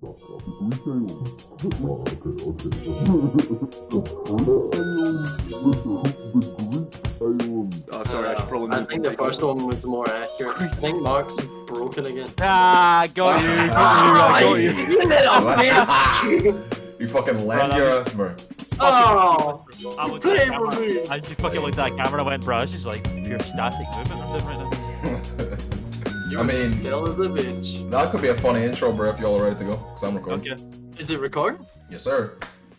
Oh, sorry, I should probably I move think my the first one was more accurate. I think Mark's broken again. Ah, got you, I got you. You little bitch! You fucking lend your ass, bro. Oh! I looked Play at the for camera. me! I just fucking looked at that camera and went, bro, this is like pure static movement I'm doing right now. You're I mean, still the bitch. that could be a funny intro, bro, if y'all are ready to go, because I'm recording. Okay. Is it recording? Yes, sir.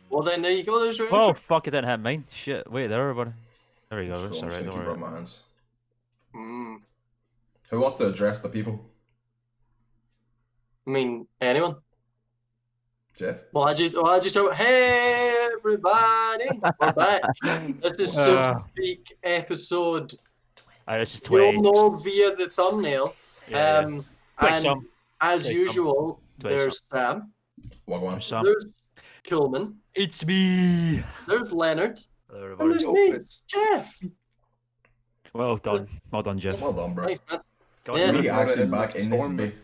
Well then, there you go, there's your Oh, intro. fuck, it didn't hit mine. Shit, wait, there, everybody. There we go, Just that's go, I'm alright, just don't gonna keep worry. up my hands. Mm. Who wants to address the people? I mean, anyone? Jeff? Well, I just hey everybody, we're back. This is SoopSpeek episode. This is You'll 20. know via the thumbnail. Yeah, And some. as Play usual, Play there's Sam, Wagwan. Some. there's Klman, It's me. there's Leonard, Hello, and everybody. there's me, Jeff. Well done, Jeff. Well done, bro. Thanks, man. Got Yeah. you. We actually in the back in this storm, bit.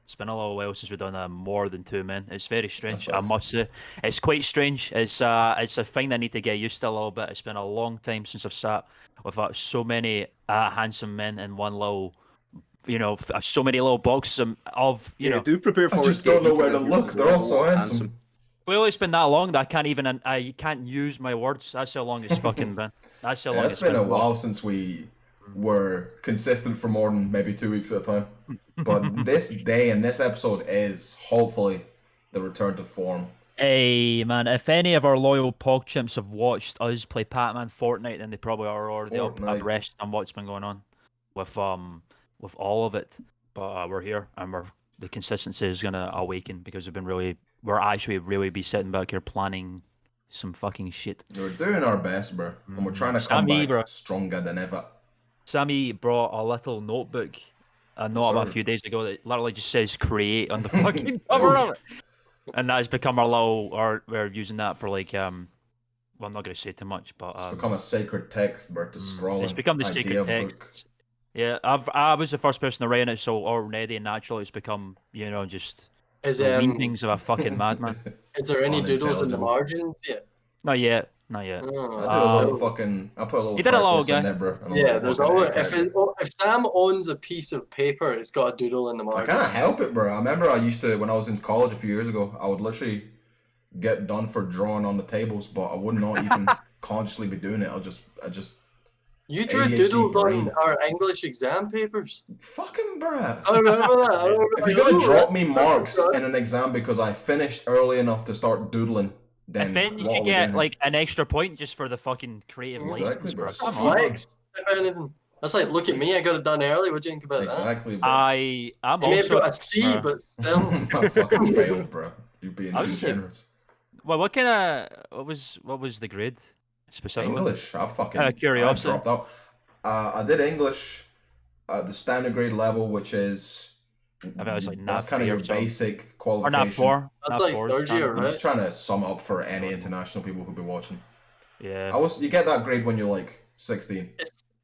It's been a little while since we've done more than 2 men. It's very strange, That's I facts. must say. It's quite strange. It's a thing that I need to get used to a little bit. It's been a long time since I've sat with so many handsome men in one little, so many little boxes of Yeah, know. do prepare for I it. just don't know where to look. They're all so handsome. Well, it's been that long that I can't use my words. That's how long it's fucking been. That's how long It's been a while since we were consistent for more than maybe 2 weeks at a time. But this day and this episode is hopefully the return to form. Hey man, if any of our loyal pog chimps have watched us play Pac-Man Fortnite, then they probably are already Fortnite. abreast on what's been going on with all of it. But we're here and the consistency is gonna awaken because we're actually really be sitting back here planning some fucking shit. We're doing our best, bro. And we're trying to come Sammy, back bro. stronger than ever. Sammy brought a little notebook not about a Sure. few days ago that literally just says create on the fucking cover of it. And that has become we're using that for like well, I'm not gonna say too much, but It's become a sacred text, bro, to scroll. it's become the sacred text. Yeah, I was the first person to write it, so already naturally it's become, just Is the leanings of a fucking madman. is there any doodles in the Unintelligible. margins yet? Not yet. I did Oh, a little fucking. I put a little. You did a little triforce guy. in there, bro. and a yeah, little there's fucking always egg if Sam owns a piece of paper, it's got a doodle in the I margin. can't help it, bro. I remember I used to when I was in college a few years ago. I would literally get done for drawing on the tables, but I would not even consciously be doing it. I just You drew ADHD doodles brain. on our English exam papers. fucking, bro. I remember that. I remember If like, you're gonna "Oh, drop me that's marks good." in an exam because I finished early enough to start doodling, then If then you what are should we get doing? like an extra point just for the fucking creative Exactly, license, bro. bro. It's Come a on. flex, if anything. That's like, look at me, I got it done early. What do you think about that? Exactly, bro. I'm You may have also got a C, Bruh. but still. I fucking failed, bro. You're being I too was saying- generous. well. What kind of what was the grade specifically? English, I fucking curiosity. I dropped out. I did English at the standard grade level, which is I think it was like that's NAV kind of 3 your or something. basic Or qualification. not 4. That's Not like 4, third year, I'm right? just trying to sum up for any international people who'll be watching. Yeah. You get that grade when you're like 16.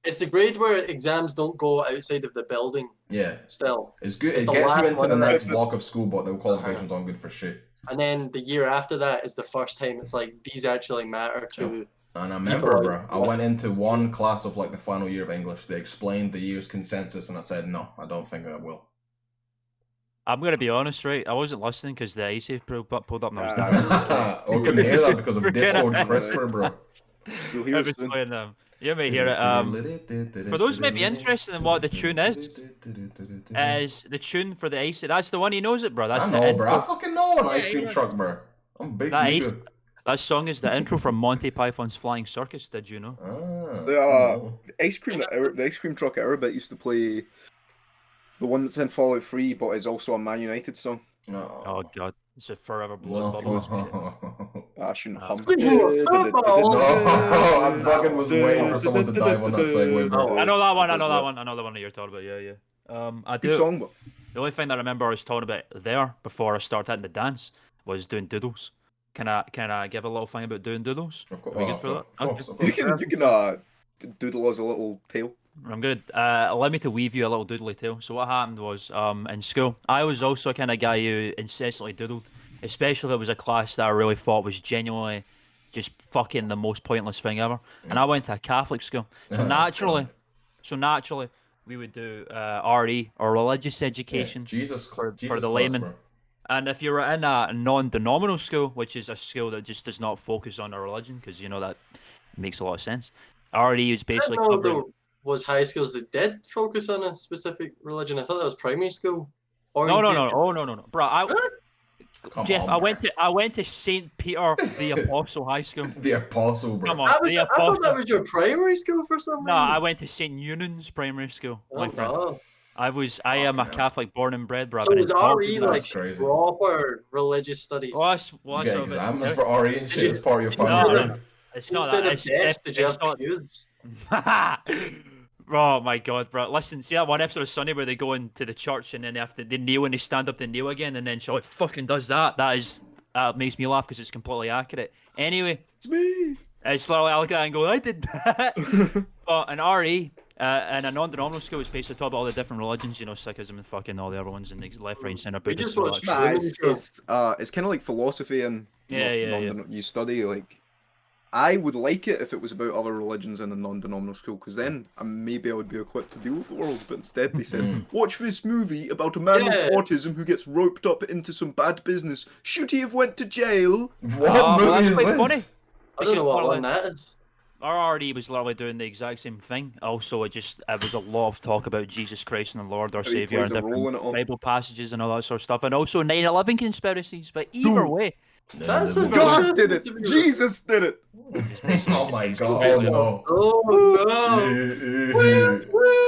It's the grade where exams don't go outside of the building Yeah, still. it's good. It's It the gets you last into one the of that. next block of school, but the qualifications aren't good for shit. And then the year after that is the first time it's like, these actually matter to... And I remember, bro, I went into one class of like the final year of English. They explained the year's consensus, and I said, no, I don't think I will. I'm gonna be honest, right? I wasn't listening because the IC pulled up and I was Nah. down. We couldn't hear that because of We're Discord gonna- CRISPR, bro. You'll I hear was it soon. playing them. You may hear it. For those who may be interested in what the tune is the tune for the IC. That's the one he knows it, bro. That's I the know, bro. I intro. fucking know an ice Yeah, cream yeah. truck, bro. I'm big That nigga. That song is the intro from Monty Python's Flying Circus. Did you know? Ah, The, I know. the ice cream truck at Aerobat used to play the one that's in Fallout 3, but is also a Man United song. No. Oh god, it's a forever blowing bubbles. No. I shouldn't hum. No, I fucking was waiting for someone to dive on that segue, bro. I know that one. I know that one. I know the one that you're talking about. Yeah, yeah. I Good do. song, but The only thing that I remember I was talking about there before I started hitting the dance was doing doodles. Can I give a little thing about doing doodles? Of course, Are we good for that? of course, of you course. can doodle us a little tale I'm good. Allow me to weave you a little doodly tale. So what happened was, in school, I was also a kind of guy who incessantly doodled, especially if it was a class that I really thought was genuinely just fucking the most pointless thing ever. And I went to a Catholic school, so naturally, we would do RE or religious education Jesus for class, the layman. bro. And if you were in a non-denominational school, which is a school that just does not focus on a religion, because you know that makes a lot of sense. RE is basically I didn't know covering. there was high schools that did focus on a specific religion. I thought that was primary school. No. Oh no. Bro, Come Jeff, on, I bro. went to Saint Peter the Apostle High School. The apostle, bro. Come on, I the thought Apostle. that was your primary school for some No, reason. I went to Saint Eunan's primary school, my friend. No. I am a Fucking hell. Catholic born and bred, bro. So I've was been involved RE in like that. crazy. proper religious studies? Well, You get exams for RE and shit you- as part of your No, fucking no. grade. It's not Instead that. of desks, did you have not... pews? Oh my god, bro! Listen, see that one episode of Sunny where they go into the church and then they kneel and they stand up, they kneel again, and then she fucking does that. That makes me laugh because it's completely accurate. Anyway, It's me. it's literally I look at it and go, I did that. But an RE and a non-denominational school is basically talk about all the different religions, you know, Sikhism and fucking all the other ones, and the left, right, and centre. We just Buddhism, all watched that shit. Nah, it's kind of like philosophy and Yeah. you study like. I would like it if it was about other religions in a non-denominational school, because then maybe I would be equipped to deal with the world. But instead, they said, "Watch this movie about a man with autism who gets roped up into some bad business. Should he have went to jail?" What movie that's is quite this? funny. I don't know what Because one that is. Our RD was literally doing the exact same thing. Also, it was a lot of talk about Jesus Christ and the Lord, our How he Savior, plays and a role in it all. different Bible passages and all that sort of stuff, and also 9/11 conspiracies. But either way, That's a God did it. Jesus did it. Oh my god! Oh no! Oh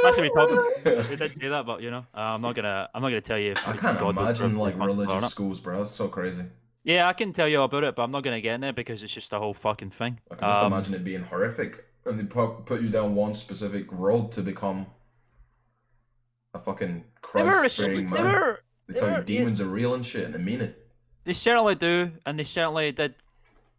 that's what we no! talked. We did say that, but you know, I'm not gonna tell you. If I can't God was imagine real like responsible or religious not. schools, bro. That's so crazy. Yeah, I can tell you all about it, but I'm not gonna get in it because it's just a whole fucking thing. I can just imagine it being horrific, and they put you down one specific road to become a fucking Christ-fearing man. They tell you demons are real and shit, and they mean it. They certainly do, and they certainly did.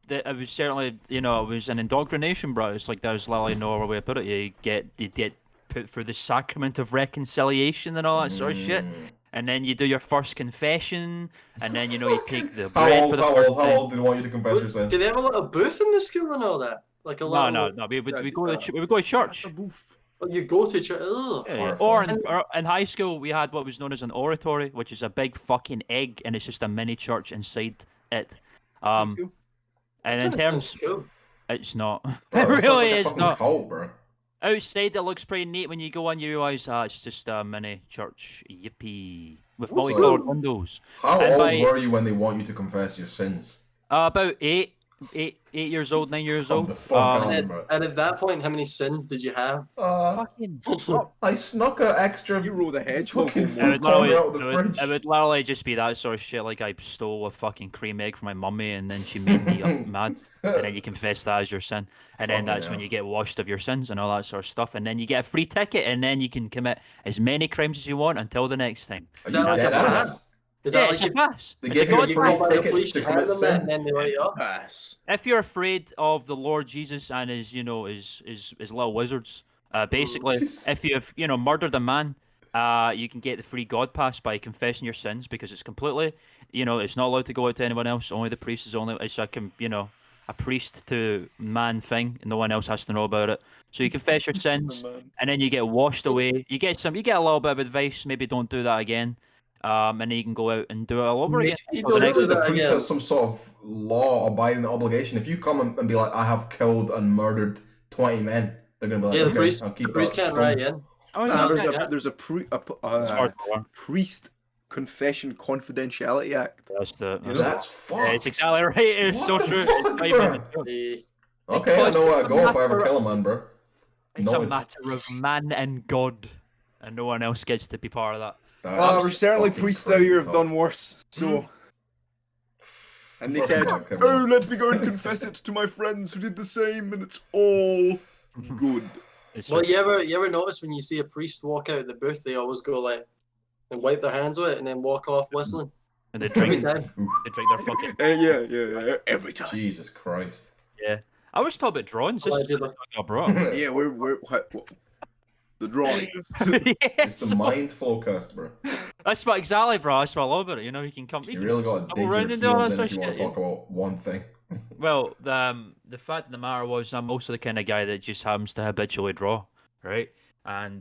It was certainly, you know, it was an indoctrination, bro. It's like there's literally no other way to put it. You get put through the sacrament of reconciliation and all that sort of shit, and then you do your first confession, and then you know you take the bread for the first time. How old do they want you to confess your sins? Did they have a little booth in the school and all that? Like a little. No. We go to church. Oh, you go to church. Ugh. Yeah. Or in high school, we had what was known as an oratory, which is a big fucking egg, and it's just a mini church inside it. And in terms, Cool. it's not. Bro, It that sounds really like a is fucking not. cult, bro. Outside, it looks pretty neat. When you go in, you realise it's just a mini church. Yippee! With What's multicolored that? windows. How And old by- were you when they want you to confess your sins? About 8 years old, 9 years Come old. the fuck on, And bro. at that point, how many sins did you have? Fucking. I snuck an extra You rolled a hedgehog. fucking in It one. would, food corner literally, out of the fridge. it would literally just be that sort of shit. Like I stole a fucking cream egg from my mummy, and then she made me up mad. And then you confess that as your sin, and then Fucking that's when hell. you get washed of your sins and all that sort of stuff. And then you get a free ticket, and then you can commit as many crimes as you want until the next time. Are Is you that like dead a ass? pass? Is Yeah, that it's like a pass. They It's give a you a God you free go pass. by the ticket police, to you hand commit them that, sin. and then they let you up? Pass. If you're afraid of the Lord Jesus and his, you know, his little wizards, basically, if you've, you know, murdered a man, you can get the free God pass by confessing your sins because it's completely, you know, it's not allowed to go out to anyone else. Only the priest is only. It's like a priest to man thing, and no one else has to know about it. So you confess your sins, and then you get washed away. You get a little bit of advice. Maybe don't do that again. And then you can go out and do it all over again. Maybe So the don't next- do The that priest again. has some sort of law-abiding obligation. If you come and be like, I have killed and murdered 20 men, they're going to be like, Yeah, the okay, priest, I'll keep the priest that can't scum." write in. Oh, Nah, no, there's a it's hard to learn. priest confession confidentiality act. That's the. You know? That's Yeah, fucked. it's exactly right. It's What so the true. fuck, It's not bro? even a joke. Okay, I Because know where I it's go a if I ever matter- kill a man, bro. It's No, a it- matter of man and God, and no one else gets to be part of that. That There's is certainly fucking priests out crazy here have talk. done worse. So, and they Fuck said, that, come "Oh, on. let me go and confess it to my friends who did the same, and it's all good." It's Well, just- you ever notice when you see a priest walk out of the booth, they always go like and wipe their hands with it and then walk off whistling and they every drink. time. They drink their fucking. Yeah, every time. Jesus Christ. Yeah. I was talking about drawings. This Oh, I is did what I brought. Yeah, we're what, The drawing. It's the mind flowcast, bro. That's what exactly, bro. That's what I love about it. You know, he can come. You really got to dig your heels in if you want to talk about one thing. Well, the fact of the matter was, I'm also the kind of guy that just happens to habitually draw, right? And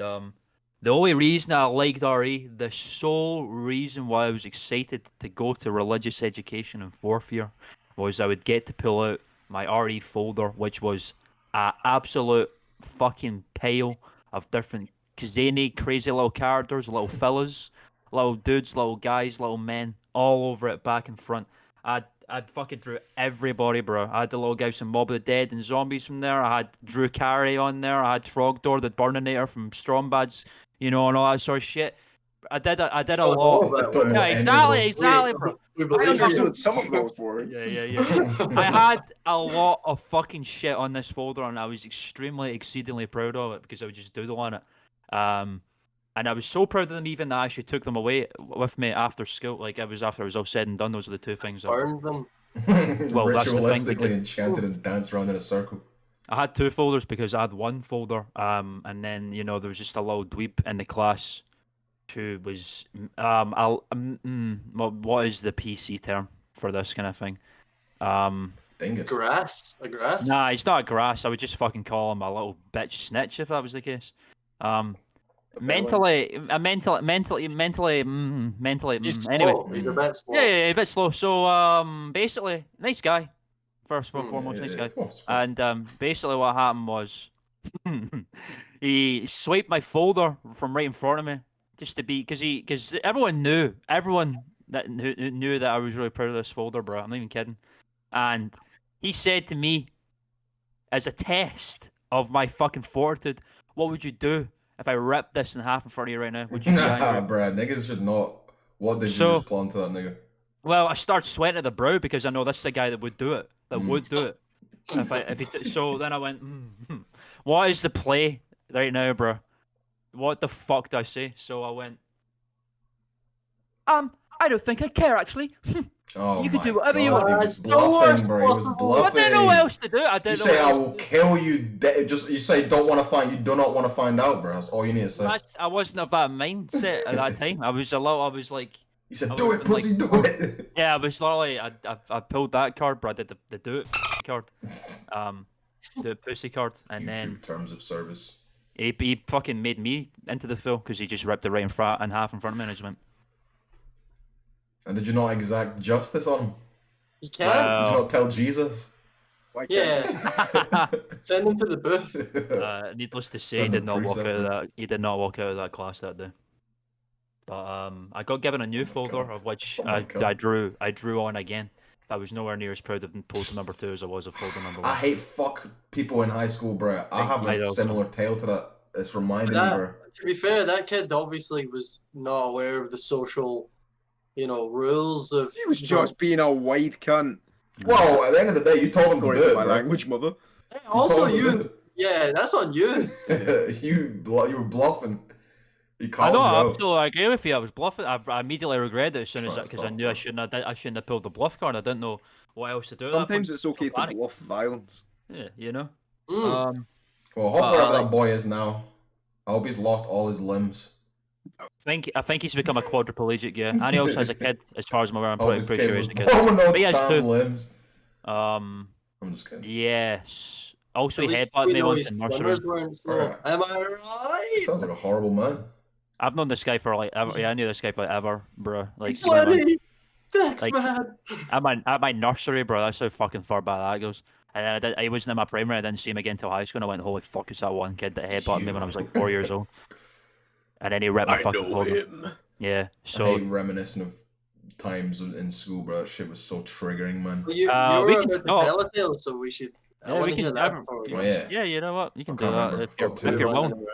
the only reason I liked RE, the sole reason why I was excited to go to religious education in 4th year, was I would get to pull out my RE folder, which was an absolute fucking pile of different zany, crazy little characters, little fellas, little dudes, little guys, little men, all over it, back and front. I'd fucking drew everybody, bro. I had the little guys from Mob of the Dead and Zombies from there. I had Drew Carey on there. I had Trogdor, the Burninator from Strombads, you know, and all that sort of shit. I did a lot. Yeah, exactly, bro. I understood some of those words. Yeah. I had a lot of fucking shit on this folder, and I was exceedingly proud of it because I would just doodle on it. And I was so proud of them even that I actually took them away with me after school. Like, after it was all said and done, those are the two things. Burned them. Well, that's the thing. Ritualistically enchanted and danced around in a circle. I had 2 folders because I had one folder, and then, you know, there was just a little dweeb in the class who was, what is the PC term for this kind of thing? Dingus. Grass? A grass? Nah, he's not a grass. I would just fucking call him a little bitch snitch if that was the case. Mentally. He's Anyway. slow. He's a bit slow. Yeah, a bit slow. So, basically, nice guy. First and foremost, nice guy. And basically, what happened was he swiped my folder from right in front of me, just to be because everyone knew that knew that I was really proud of this folder, bro. I'm not even kidding. And he said to me, as a test of my fucking fortitude, what would you do if I ripped this in half in front of you right now? Would you be angry? Bruh, niggas should not. What did you respond to that nigga? Well, I start sweating at the brow because I know this is the guy that would do it. So then I went, what is the play right now, bro? What the fuck do I say? So I went, I don't think I care actually. Oh, you can do whatever you want. He was bluffing, bro. He was bluffing. I didn't know what else to do. You say, I will kill you. You say, you do not want to find out, bro. That's all you need to say. I wasn't of that mindset at that time. I was like. You said, do it, pussy, do it. Yeah, I was literally, I pulled that card, bro. I did the do it card, the pussy card, and then terms of service. He fucking made me into the fool because he just ripped it right in half in front of me, and I just went. And did you not exact justice on him? You can. Did you not tell Jesus? Yeah. Send him to the booth. Needless to say, he did not walk out of that class that day. But I got given a new folder of which I drew on again. I was nowhere near as proud of folder number 2 as I was of folder number 1. I hate fuck people in high school, bro. I have a similar tale to that. It's reminding me, bro. To be fair, that kid obviously was not aware of the social, rules of. He was just being a wide cunt. Well, at the end of the day, you told him to do it, my language, mother. Hey, also, yeah, that's on you. You were bluffing. I know, absolutely, I agree with you. I was bluffing. I immediately regretted it as soon as because I knew I shouldn't have pulled the bluff card. I didn't know what else to do. Sometimes it's okay to bluff violence. Yeah, you know. Well, hope wherever that boy is now, I hope he's lost all his limbs. I think he's become a quadriplegic, yeah. And he also has a kid, as far as I'm aware. I'm pretty sure he's a kid. But he has 2 limbs. I'm just kidding. Yes. Also, he headbutted me once in nursery. Am I right? Sounds like a horrible man. I've known this guy for ever. Yeah, I knew this guy for ever, bro. Like, thanks, man. At my nursery, bro. That's how fucking far back that goes. And then I wasn't in my primary. I didn't see him again until high school. And I went, holy fuck, is that one kid that headbutted me when I was like 4 years old? And then he ripped my fucking folder. Yeah. So I hate reminiscing of times in school, bro. That shit was so triggering, man. Well, you were about to tell so we should. Yeah, you know what? You can do that if you're willing.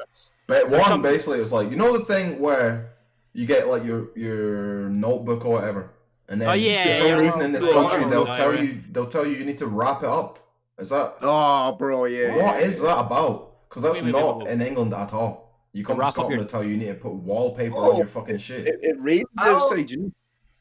But one, basically, it was like, the thing where you get like your notebook or whatever, and then for some reason in this country they'll tell you need to wrap it up. Is that? Oh, bro, yeah. What is that about? Because that's not in England at all. You come to Scotland and tell you need to put wallpaper on your fucking shit. It rains outside, you know.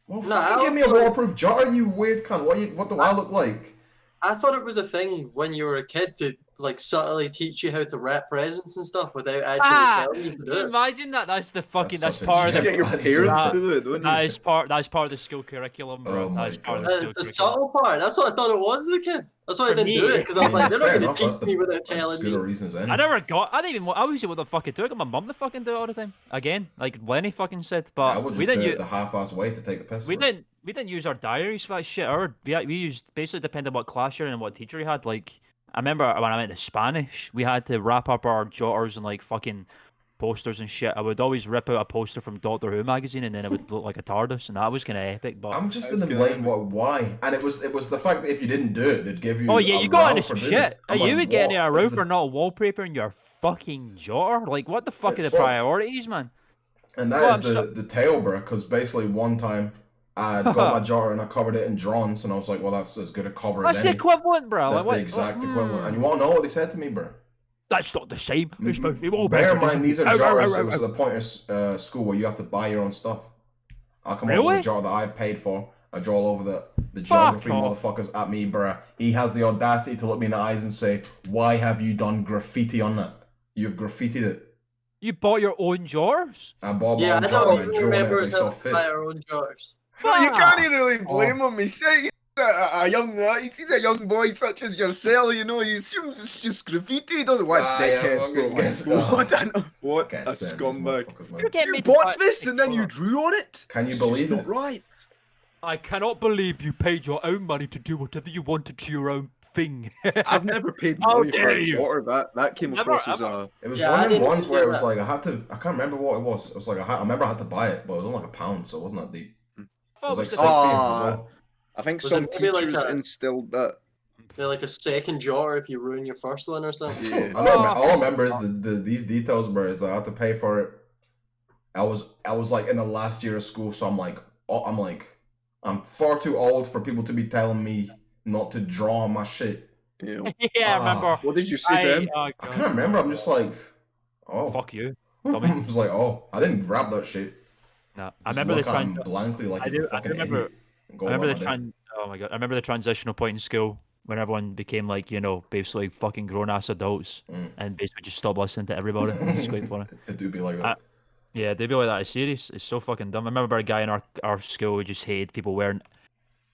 Well, fucking give me a waterproof jar, you weird cunt. What do I look like? I thought it was a thing when you were a kid to like subtly teach you how to wrap presents and stuff without actually telling you to do Can you it. imagine that? That's the fucking. That's such a part of Just the. get your parents to do it, don't you? That's part of the school curriculum, bro. Oh That is my part of God. the school It's the curriculum. subtle part. That's what I thought it was as a kid. That's why I For didn't do me- it, because I I'm mean, like, that's they're not fair going enough. to That's teach me without as telling good me. a reason as any. I never got. I didn't even. I always what the fuck to do it. I got my mum to fucking do it all the time. Again, like Lenny fucking said. I But would we just do didn't. it the half-ass way to take the piss. We didn't use our diaries for that shit. We used basically depending on what class you're in and what teacher you had. Like I remember when I went to Spanish, we had to wrap up our jotters and like fucking posters and shit. I would always rip out a poster from Doctor Who magazine and then it would look like a TARDIS, and that was kind of epic. But I'm just That's in the good. blind. Why? And it was the fact that if you didn't do it, they'd give you. oh yeah, a you got row into for some doing shit. it. I'm You like, would get into a what row is for the- not wallpapering your fucking jotter. Like what the fuck It's are the fucked. priorities, man? And that Well, is the tale, bro. Because basically one time I got my jotter and I covered it in drawings, and I was like, well, that's as good a cover That's as the any. equivalent, bro. That's Like, the exact what? equivalent. And you want to know what they said to me, bro? That's not the same. It's supposed to be Bear wallpaper. in mind, these are Ow, ow, jotters. ow, It was ow. the point of school where you have to buy your own stuff. I'll come up Really? with a jotter that I paid for. I draw all over the geography off. motherfuckers at me, bruh. He has the audacity to look me in the eyes and say, why have you done graffiti on that? You've graffitied it. You bought your own jars? I bought my Yeah, own I jotter don't and even drew on it remember as I us saw having to fit. buy our own jars. Well, you Ah. can't really blame him. He's a young, he's a young boy such as yourself. You know, he assumes it's just graffiti. He doesn't want dickhead, bro. Guess, What Can't a stand these scumbag! motherfuckers, man. You're getting You me to buy bought this and then you drew on it. Can you It's believe just it? not right. I cannot believe you paid your own money to do whatever you wanted to your own thing. I've never paid How money for dare a you. jotter. That came Never, across as ever. a. It was Yeah, one I of them didn't ones do where it was that. like I can't remember what it was. It was like I remember I had to buy it, but it was only like £1, so it wasn't that deep. It was like the- 60 Ah. as well. I think Was some it maybe like teachers a- instilled that. They're like a second jotter if you ruin your first one or something. Yeah. All I remember is these details, bro. Is that I had to pay for it. I was like in the last year of school, so I'm far too old for people to be telling me not to draw on my shit. You know. Yeah, I remember. What did you say to him? Oh, I God. can't remember. I'm just like, oh, Fuck you. I was like, oh, I didn't grab that shit. No, I Just remember the look at him trans. blankly like I he's do- a I fucking remember- idiot. and go I remember about the my day. Oh my god! I remember the transitional point in school when everyone became like basically fucking grown ass adults and basically just stopped listening to everybody. It's quite funny. It do be like that. Yeah, they'd be like that. It's serious. It's so fucking dumb. I remember a guy in our school who just hated people wearing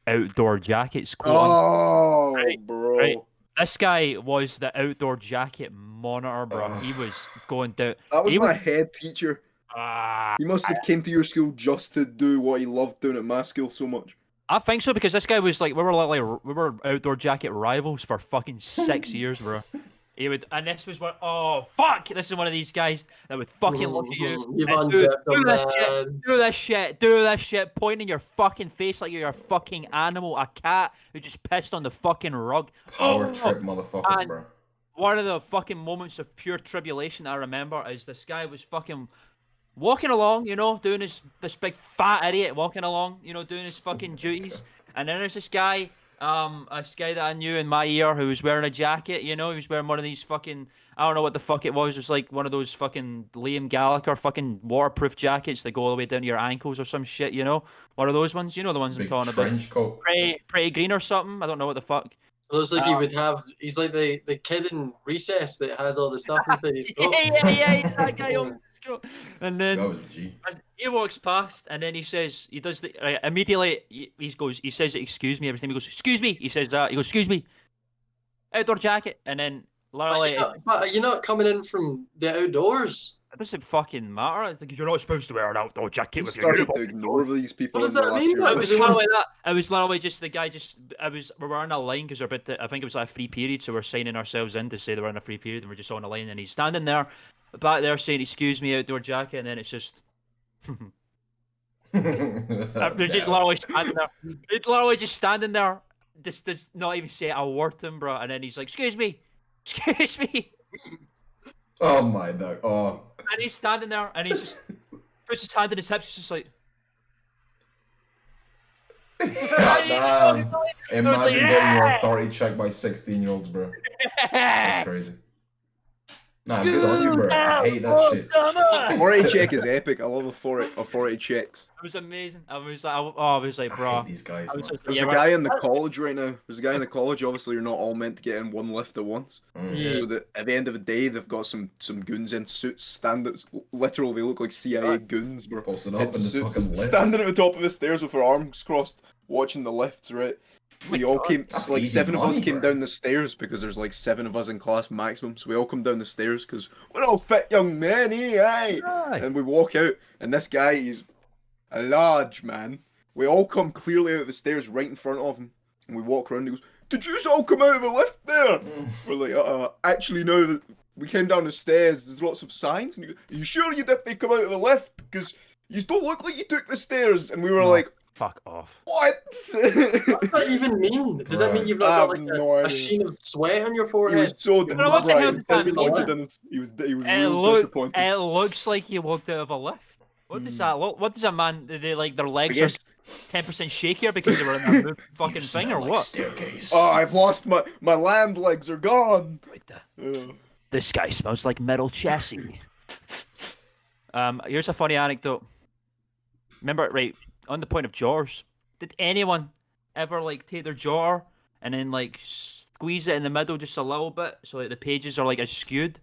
outdoor jackets. Quote Oh, Right, bro. right. This guy was the outdoor jacket monitor, bro. He was going down. That was he my head teacher. Ah, He must have came to your school just to do what he loved doing at my school so much. I think so because this guy was like we were outdoor jacket rivals for fucking 6 years, bro. He would, and this was what. Oh fuck! This is one of these guys that would fucking look at you. You've and do unzipped them, this shit, man. do this shit, pointing your fucking face like you're a fucking animal, a cat who just pissed on the fucking rug. Power Oh, trip, motherfuckers, and- bro. One of the fucking moments of pure tribulation I remember is this guy was fucking walking along, doing this big fat idiot walking along, doing his fucking duties, and then there's this guy that I knew in my year who was wearing a jacket, he was wearing one of these fucking, I don't know what the fuck it was like one of those fucking Liam Gallagher fucking waterproof jackets that go all the way down to your ankles or some shit, one of those ones, the ones Big I'm talking about. trench coat. Pretty green or something, I don't know what the fuck. Looks like he would have. He's like the kid in recess that has all the stuff inside his coat. yeah, he's that guy on school. And then That was a G. and he walks past, and then he says, he does the immediately. He says, "Excuse me." Every time he goes, "Excuse me," he says that. He goes, "Excuse me." Outdoor jacket, and then literally, But you're not coming in from the outdoors. it doesn't fucking matter. It's like you're not supposed to wear an outdoor jacket He with your started to uniform. ignore these people. What does in the that last mean, year. man? It was literally that. It was literally just the guy. We were on a line because we're about to. I think it was like a free period, so we're signing ourselves in to say that we're in a free period, and we're just on a line, and he's standing there, back there saying, "Excuse me, outdoor jacket," and then it's just. They're just literally standing there. They're literally just standing there. Just does not even say a word to him, bro. And then he's like, "Excuse me, excuse me," Oh my god. Oh. and he's standing there, and he's just puts his hand in his hips, he's just like. Damn. Imagine like, getting your yeah. authority checked by 16-year-olds, bro. That's crazy. Nah, good on you, bro. I hate that shit. 40 check is epic. I love a 40 checks. It was amazing. I was like, bro. I hate these guys, man. There's a guy in the college right now. There's a guy in the college. Obviously, you're not all meant to get in one lift at once. So that at the end of the day, they've got some goons in suits, literally they look like CIA goons, bro. Posted up in the fucking lift. Standing at the top of the stairs with their arms crossed, watching the lifts, right? We all came, like 7 of us came down the stairs because there's like 7 of us in class maximum. So we all come down the stairs because we're all fit young men, eh? And we walk out, and this guy, he's a large man. We all come clearly out of the stairs right in front of him, and we walk around. And he goes, "Did you all come out of the lift there?" We're like, actually no. We came down the stairs. There's lots of signs. And he goes, "Are you sure you didn't come out of the lift? Because you don't look like you took the stairs." And we were like, fuck off. What? What does that even mean? Does that mean you've not got like a sheen of sweat on your forehead? He was so disappointed. He was really disappointed. It looks like you walked out of a lift. What does that look? What does a man? They like their legs are 10% shakier because they were in a fucking thing or what? Staircase. Oh, I've lost my land legs are gone. This guy smells like metal chassis. Here's a funny anecdote. Remember, right? On the point of jars, did anyone ever like take their jar and then like squeeze it in the middle just a little bit so like the pages are like skewed,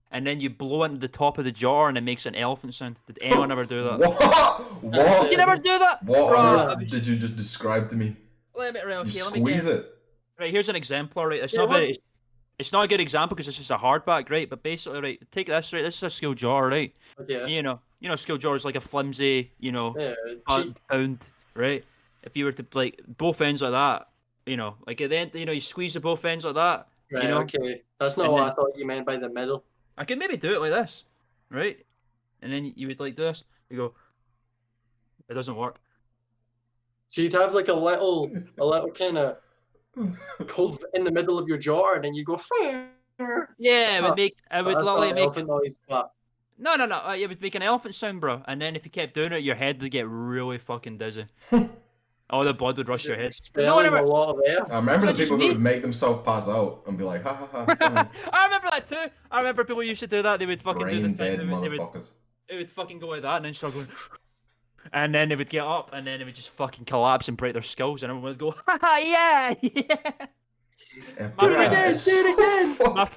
and then you blow into the top of the jar and it makes an elephant sound? Did anyone ever do that? What? You never do that? What on earth did you just describe to me? Let me squeeze it. Right, here's an exemplar. Right, it's not a good example because it's just a hardback, right? But basically, right, take this, right. This is a steel jar, right? Okay. You know, steel jar is like a flimsy, pound, right? If you were to like both ends like that, like at the end, you squeeze the both ends like that. Right. Okay. That's not what I thought you meant by the middle. I could maybe do it like this, right? And then you would like this. You go. It doesn't work. So you'd have like a little kind of cove in the middle of your jar, and then you go. Yeah, it would literally make noise, but. No, it would make an elephant sound, bro. And then if you kept doing it, your head would get really fucking dizzy. All the blood would rush your head. A lot of air. I remember the people who would make themselves pass out and be like, ha ha ha. I remember that too. I remember people used to do that. They would fucking Brain do the dead thing. motherfuckers. It would fucking go like that and then start going. And then they would get up and then they would just fucking collapse and break their skulls and everyone would go, ha yeah. Do it again.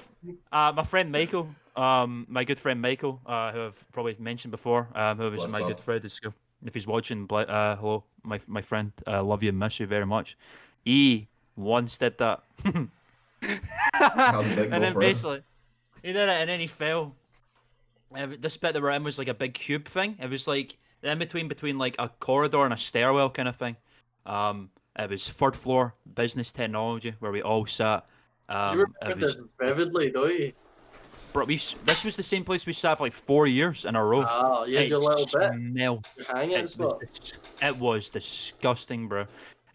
My friend Michael, my good friend Michael, who I've probably mentioned before, who was my good friend at school. If he's watching, hello, my friend, love you and miss you very much. He once did that. How did that go? And then for him? basically, he did it and then he fell. This bit that we're in was like a big cube thing. It was like in between like a corridor and a stairwell kind of thing. It was 3rd floor business technology where we all sat. You remember this vividly, don't you? Bro, this was the same place we sat for like 4 years in a row. Oh, yeah, your little bit. Your hanging spot. It was disgusting, bro.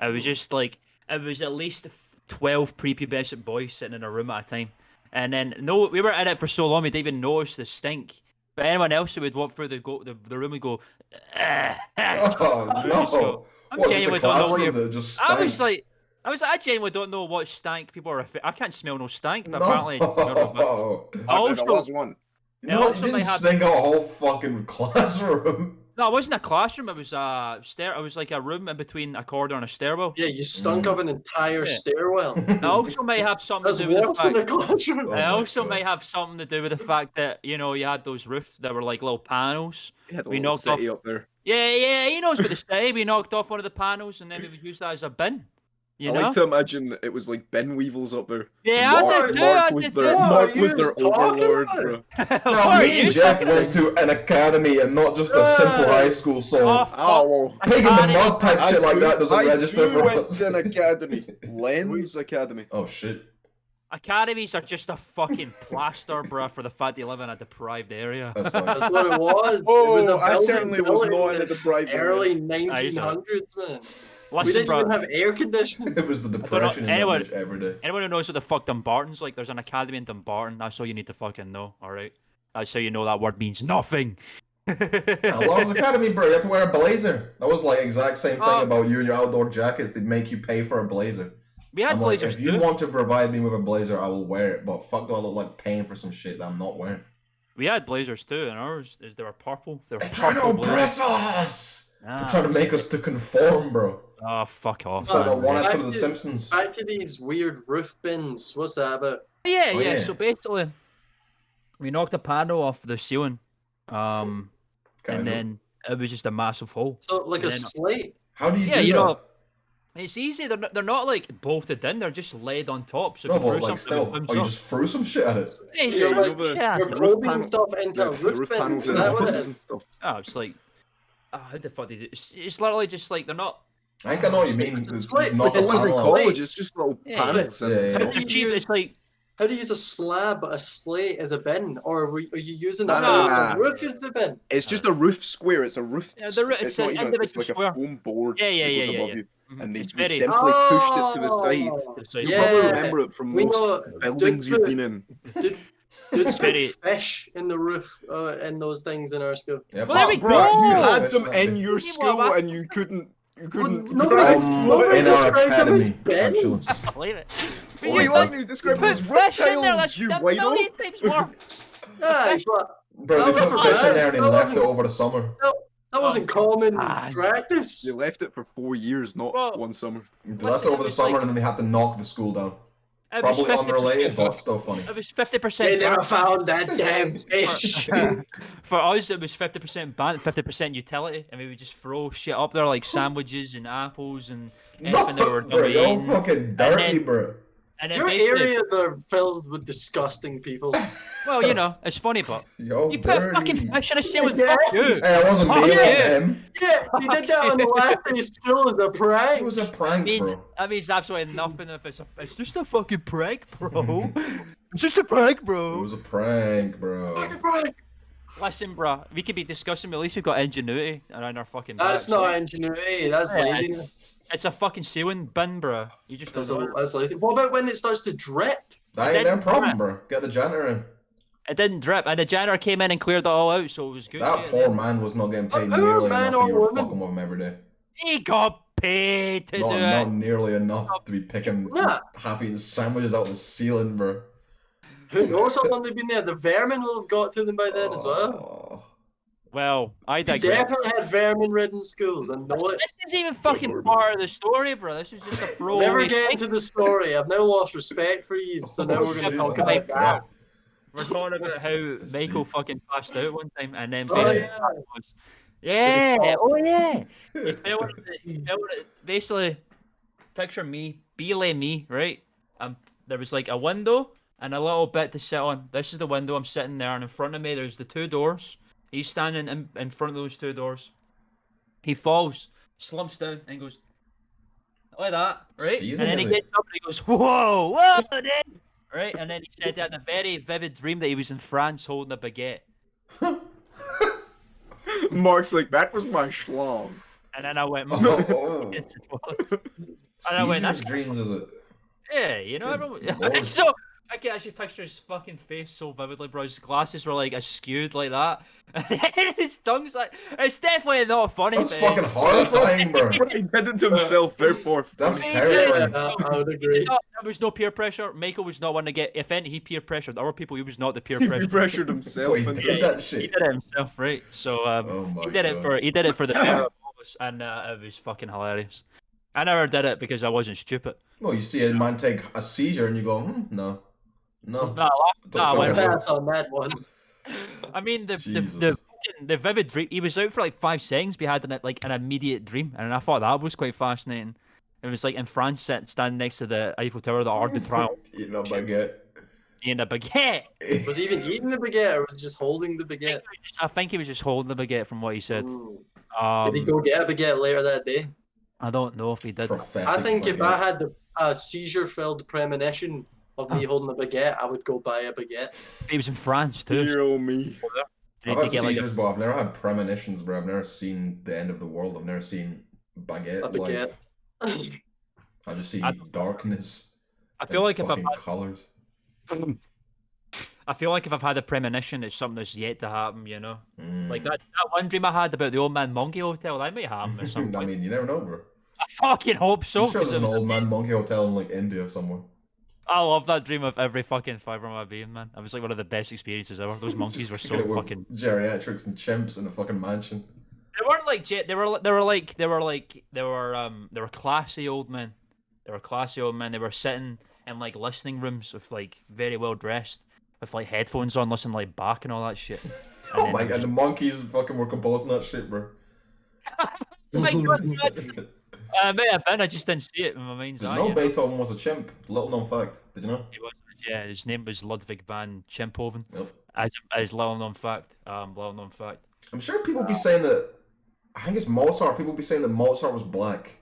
It was just like, it was at least 12 prepubescent boys sitting in a room at a time. And then, we were in it for so long, we didn't even notice the stink. But anyone else who would walk through the room would go, oh, no. I genuinely don't know what you're... Just I genuinely don't know what stank people are. I can't smell no stank, but apparently. Also, was one. No, you didn't stink out a whole fucking classroom. No, it wasn't a classroom. It was a It was like a room in between a corridor and a stairwell. Yeah, you stunk up an entire stairwell. It also may have something to do with the fact. It also may have something to do with the fact that you had those roofs that were like little panels. We knocked off up there. Yeah, he knows what the city. We knocked off one of the panels and then we would use that as a bin. I like to imagine that it was like bin weevils up there. Yeah, Mark was their overlord, bro. Now, me and Jeff went to an academy and not just a simple high school, so pig in the mud type shit like that doesn't register for us. It's an academy. Lens Academy. Oh shit. Academies are just a fucking plaster, bro, for the fact they live in a deprived area. That's what it was. Oh, it was I certainly was not in a deprived area. Early 1900s, man. Listen, we didn't even have air conditioning. It was the depression in that bitch every day. Anyone who knows what the fuck Dumbarton's like, there's an academy in Dumbarton. That's all you need to fucking know, alright? That's how you know that word means nothing. How long's academy, bro? You have to wear a blazer. That was like exact same thing about you and your outdoor jackets. They'd make you pay for a blazer. We had I'm like, blazers if you too. want to provide me with a blazer, I will wear it. But fuck, do I look like paying for some shit that I'm not wearing? We had blazers too, and ours they were purple. They were They're trying to purple oppress blazers. us. Ah, They're trying to make us to conform, bro. Oh, fuck off. It's like that one Back episode of The to- Simpsons. Back to these weird roof bins. What's that about? Yeah, Oh, yeah. yeah. So basically, we knocked a panel off the ceiling, and then it was just a massive hole. So like And a then- slate. How do you Yeah, do you that? know, it's easy. They're not like bolted in. They're just laid on top. So No, if you but throw like something, still, it comes oh, you up. just threw some shit at it. Yeah, You're you like- just- yeah. You're roof probing panel- stuff into a the roof roof bin. panels Is in that what it offices is? and stuff. Oh, it's like, how the fuck did it? It's literally just like they're not. I think I know what you mean. It's It's like- not a it's It wasn't like panel. college, it's just little Yeah, panels. yeah, and- yeah. How It's do you cheap. use- It's like How do you use a slab, a slate as a bin? Or are you using the Nah. roof as the bin? It's just a roof square. It's a roof. Yeah, the roo- it's it's not an even. It's individual like square. a foam board. Yeah, yeah, that goes yeah, above yeah. you, and they It's they very. simply pushed it to the side. So You it's probably Yeah. remember it from We most know- buildings you've been in. Dudes very- put fish in the roof in those things in our school. Yeah, Well, there we Bro, go. you Oh, had them in your You school what? and you couldn't. You couldn't. Nobody grasp in it. our described them as academy, actually. bins. Believe it. Oh, you like me describing Put as fish in there. That's reptiles, you a white million times worse. Aye, but Bro, That they was put fish in bad. there and they That left it wasn't- over the summer. that wasn't common Ah. practice. They left it for 4 years, not Well, one summer. They left it over the it's summer like- and then they had to knock the school down. It was Probably 50%. unrelated, but still funny. It was They 50% never found that damn fish. For us, it was 50% band, 50% utility, and we would just throw shit up there like sandwiches and apples and anything that were No, bro, you're domain. fucking dirty, then- bro. And then Your basically, areas are filled with disgusting people. well, you know, it's funny, but You're you put a dirty. fucking fish in a sandwich. Yeah. Fuck you. Hey, I wasn't Oh, meaning yeah. him. Yeah, you did that on the last day of school as a prank. It was a prank, bro. That means absolutely nothing if it's just a fucking prank, bro. It's just a prank, It bro. was a prank, bro. Fucking prank. Listen, bro, we could be discussing, but at least we've got ingenuity around our fucking. That's backs. not ingenuity. That's Yeah, laziness. It's a fucking ceiling bin, bro. You just don't know. That's lazy. What about when it starts to drip? That ain't their problem, bro. Get the janitor in. It didn't drip, and the janitor came in and cleared it all out, so it was good. That yeah. poor man was not getting paid Who, nearly man enough, or and you were woman? fucking with him every day. He got paid to do Not it. nearly enough to be picking Nah. half-eaten sandwiches out the ceiling, bro. Who knows how long they've been there? The vermin will have got to them by then as well. Oh. Well, I You digress. definitely had vermin-ridden schools. I know it. This isn't even fucking part of the story, bro. This is just a throw. Never get into the story. I've now lost respect for you, so now we're going to talk about that. We're talking about how Michael fucking passed out one time, and then Oh, basically, yeah. yeah, oh yeah. He fell into basically, picture me, belay me, right? There was like a window and a little bit to sit on. This is the window. I'm sitting there, and in front of me, there's the two doors. He's standing in front of those two doors. He falls, slumps down, and goes like that, right? Season, and then he is it? gets up and he goes, whoa, dude! Right? And then he said that in a very vivid dream that he was in France holding a baguette. Mark's like, that was my schlong. And then I went, Oh. yes, it was. And I went, Seizures that's dreams, is it? yeah, you know, Good lord. so I can actually picture his fucking face so vividly, bro. His glasses were like askewed like that. And his tongue's like, it's definitely not funny. That's but fucking it's- horrifying, bro. He did it to himself, therefore. That's He terrifying. did. I would agree. There was no peer pressure. Michael was not one to get. If any, he peer pressured other people. He was not the peer He pressure. pressured himself. Wait, into did it. that He shit? did it himself, right? So Oh my he did it God. for the better of us, and it was fucking hilarious. I never did it because I wasn't stupid. Well, you see a man take a seizure and you go, no. No, I laughed. No, I Don't went, fucking- Pass on that one. I mean, Jesus. the vivid dream. He was out for like 5 seconds. We had an immediate dream, and I thought that was quite fascinating. It was like in France, standing next to the Eiffel Tower, the Arc de Triomphe, Eating a baguette. eating a baguette. Was he even eating the baguette or was he just holding the baguette? I think he was just holding the baguette from what he said. Ooh. Um, Did he go get a baguette later that day? I don't know if he did. Prophetic I think if I baguette. had a seizure-filled premonition of me holding a baguette, I would go buy a baguette. He was in France too. Dear oh me. Did I've he had get like seizures, but I've never had premonitions, bro. I've never seen the end of the world. I've never seen baguette. A baguette. Life. I just see I- darkness. I feel like if I've fucking colors. I feel like if I've had a premonition, it's something that's yet to happen. You know, like Mm. that one dream I had about the old man monkey hotel. That might happen or something. I mean, you never know, bro. fucking hope so. I'm sure there's an old man monkey hotel in like India somewhere. I love that dream of every fucking fiber of my being, man. It was like one of the best experiences ever. Those monkeys were so fucking geriatrics and chimps in a fucking mansion. They weren't like they were classy old men. They were classy old men. They were sitting in like listening rooms with like very well dressed, with like headphones on, listening like Bach and all that shit. Oh my god, the monkeys fucking were composing that shit, bro. Oh my god, may have been. I just didn't see it in my mind's eye. Did you know Beethoven was a chimp? Little known fact. Did you know? He was, yeah, his name was Ludwig van Chimphoven. Yep. As little known fact. Little known fact. I'm sure people be saying that. I think it's Mozart. People be saying that Mozart was black.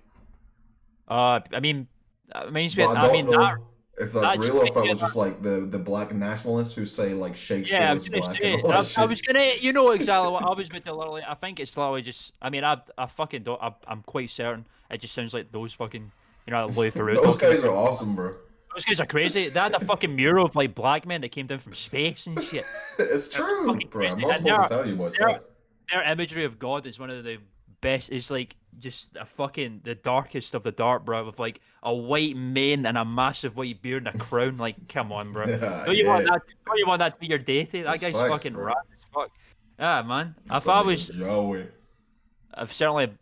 I mean, I don't know if that's real or if it was just like the black nationalists who say like Shakespeare was black. I was gonna, you know exactly what I was going to literally. I think it's literally just. I mean, I fucking don't. I'm quite certain. It just sounds like those fucking, you know, Louis Theroux. Those guys are awesome, bro. Those guys are crazy. They had a fucking mural of like black men that came down from space and shit. It's true, bro. I'm not supposed to tell you what's their imagery of God is one of the best. It's like just a fucking the darkest of the dark, bro. With like a white mane and a massive white beard and a crown. Like, come on, bro. Don't you want that? Don't you want that to be your deity? That guy's fucking rad as fuck. Yeah, man. If I was, I've certainly,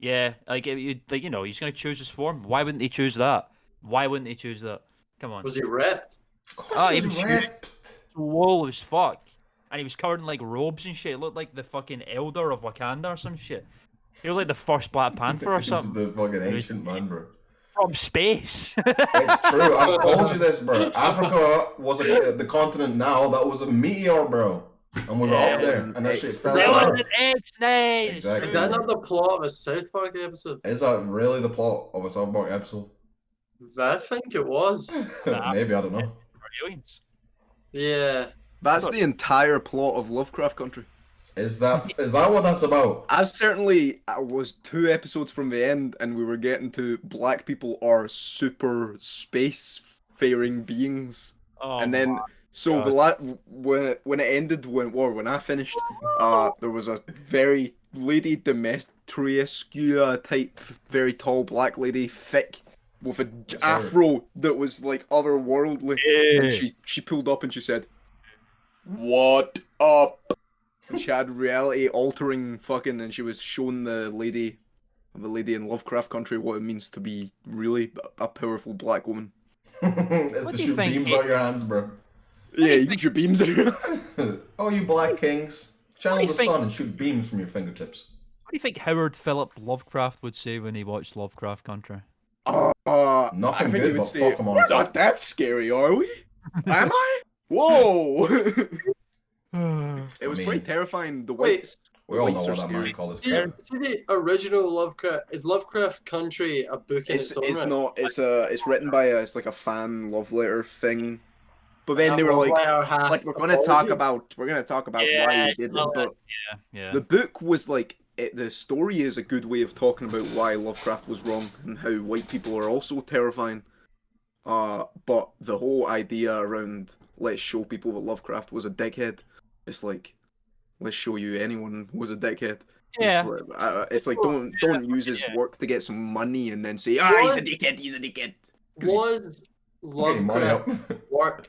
yeah. Like, you know, he's gonna choose his form. Why wouldn't he choose that? Why wouldn't he choose that? Come on. Was he ripped? Of course he was ripped. Swole as fuck. And he was covered in like robes and shit. It looked like the fucking elder of Wakanda or some shit. He was like the first Black Panther or something. He was the fucking ancient man, bro. From space. It's true. I've told you this, bro. Africa was the continent now. That was a meteor, bro. And we were up there, and that shit fell off. Exactly. Is that not the plot of a South Park episode? Is that really the plot of a South Park episode? I think it was. Maybe, I don't know. Aliens. Yeah. That's the entire plot of Lovecraft Country. Is that what that's about? I was 2 episodes from the end, and we were getting to black people are super space-faring beings. Oh, and then, so when it ended, when I finished, there was a very Lady Demetrius type, very tall black lady, thick, with an afro that was like otherworldly. Yeah. And she pulled up and she said, "What up?" And she had reality altering fucking, and she was showing the lady in Lovecraft Country what it means to be really a powerful black woman. It's to shoot beams out your hands, bro. Yeah, you can shoot beams out your hands. Oh, you black kings. Channel the sun and shoot beams from your fingertips. What do you think Howard Philip Lovecraft would say when he watched Lovecraft Country? Nothing good, but fuck him on. We're not that scary, are we? Am I? Whoa! It was pretty terrifying. The whites. We all know what that man called his kid. See the original Lovecraft? Is Lovecraft Country a book in its own right? Not. It's written by it's like a fan love letter thing. But then they were like we're gonna talk about why you did it. But the book was like the story is a good way of talking about why Lovecraft was wrong and how white people are also terrifying. But the whole idea around let's show people that Lovecraft was a dickhead, it's like let's show you anyone was a dickhead. Yeah. It's like don't use his work to get some money and then say he's a dickhead. Was Lovecraft work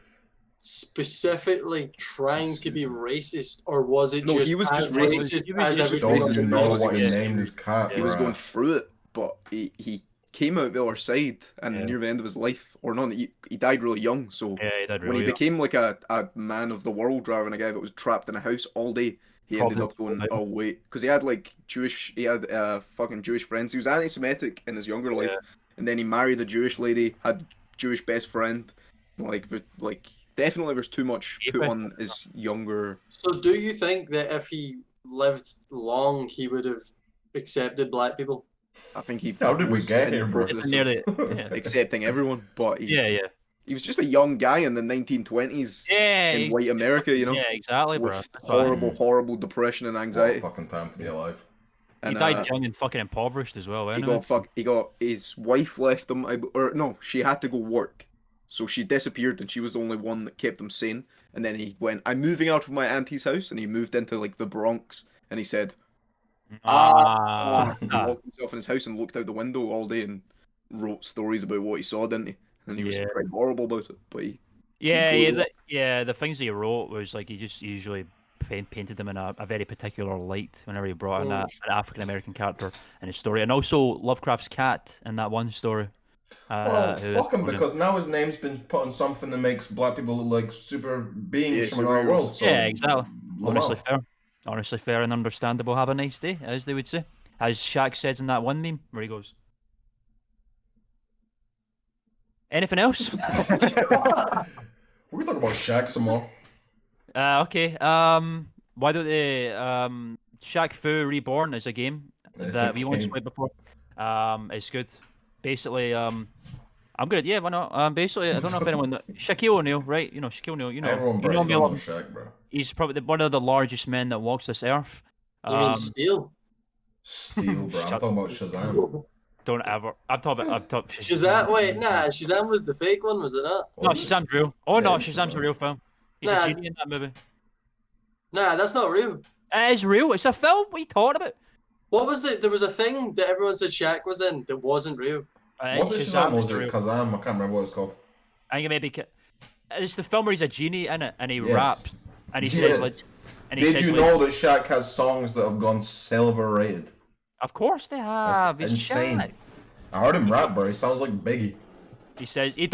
specifically trying to be racist, or was it just? He was just racist. He was just He was going through it, but he came out the other side, and near the end of his life, or not, he died really young. So he died really when he young. became like a man of the world rather than a guy that was trapped in a house all day, he ended up going, oh wait, because he had like fucking Jewish friends. He was anti-Semitic in his younger life, and then he married a Jewish lady, had a Jewish best friend, like definitely there's too much put on his younger. So do you think that if he lived long, he would have accepted black people? I think he. How did we get here, bro? Accepting everyone, but he was just a young guy in the 1920s in white America, you know. Yeah, exactly, bro. Horrible depression and anxiety. What a fucking time to be alive. And, he died young and fucking impoverished as well. He got his wife left him, she had to go work. So she disappeared, and she was the only one that kept him sane. And then he went, I'm moving out of my auntie's house, and he moved into like the Bronx. And he said, He locked himself in his house and looked out the window all day and wrote stories about what he saw, didn't he? And he was pretty horrible about it. But the things he wrote was like he just usually painted them in a very particular light whenever he brought in an African American character in his story, and also Lovecraft's cat in that one story. Well, fuck him, because now his name's been put on something that makes black people look like super beings from another world. So exactly. Honestly fair and understandable. Have a nice day, as they would say. As Shaq says in that one meme where he goes. Anything else? We can talk about Shaq some more. Okay. Why don't they? Shaq Fu Reborn is a game that we once played before. It's good. Basically, I'm good. Yeah, why not? Basically, I don't know if anyone. Shaquille O'Neal, right? You know Shaquille O'Neal. You know. Everyone, bro. You know Shaq, bro. He's probably one of the largest men that walks this earth. You mean Steel? Steel, bro. I'm talking about Shazam. Don't ever. I'm talking. Shazam. Wait, nah. Shazam was the fake one, was it not? No, Shazam's real. Oh no, Shazam's a real film. He's a genie in that movie. Nah, that's not real. It is real. It's a film. What are you talking about? What was the? There was a thing that everyone said Shaq was in that wasn't real. Was it Shazam? Was it Kazam? I can't remember what it's called. I think maybe it's the film where he's a genie in it and he raps and he says like. Did you know that Shaq has songs that have gone silver rated? Of course they have. That's insane. Shaq. I heard him rap, bro. He sounds like Biggie. He says he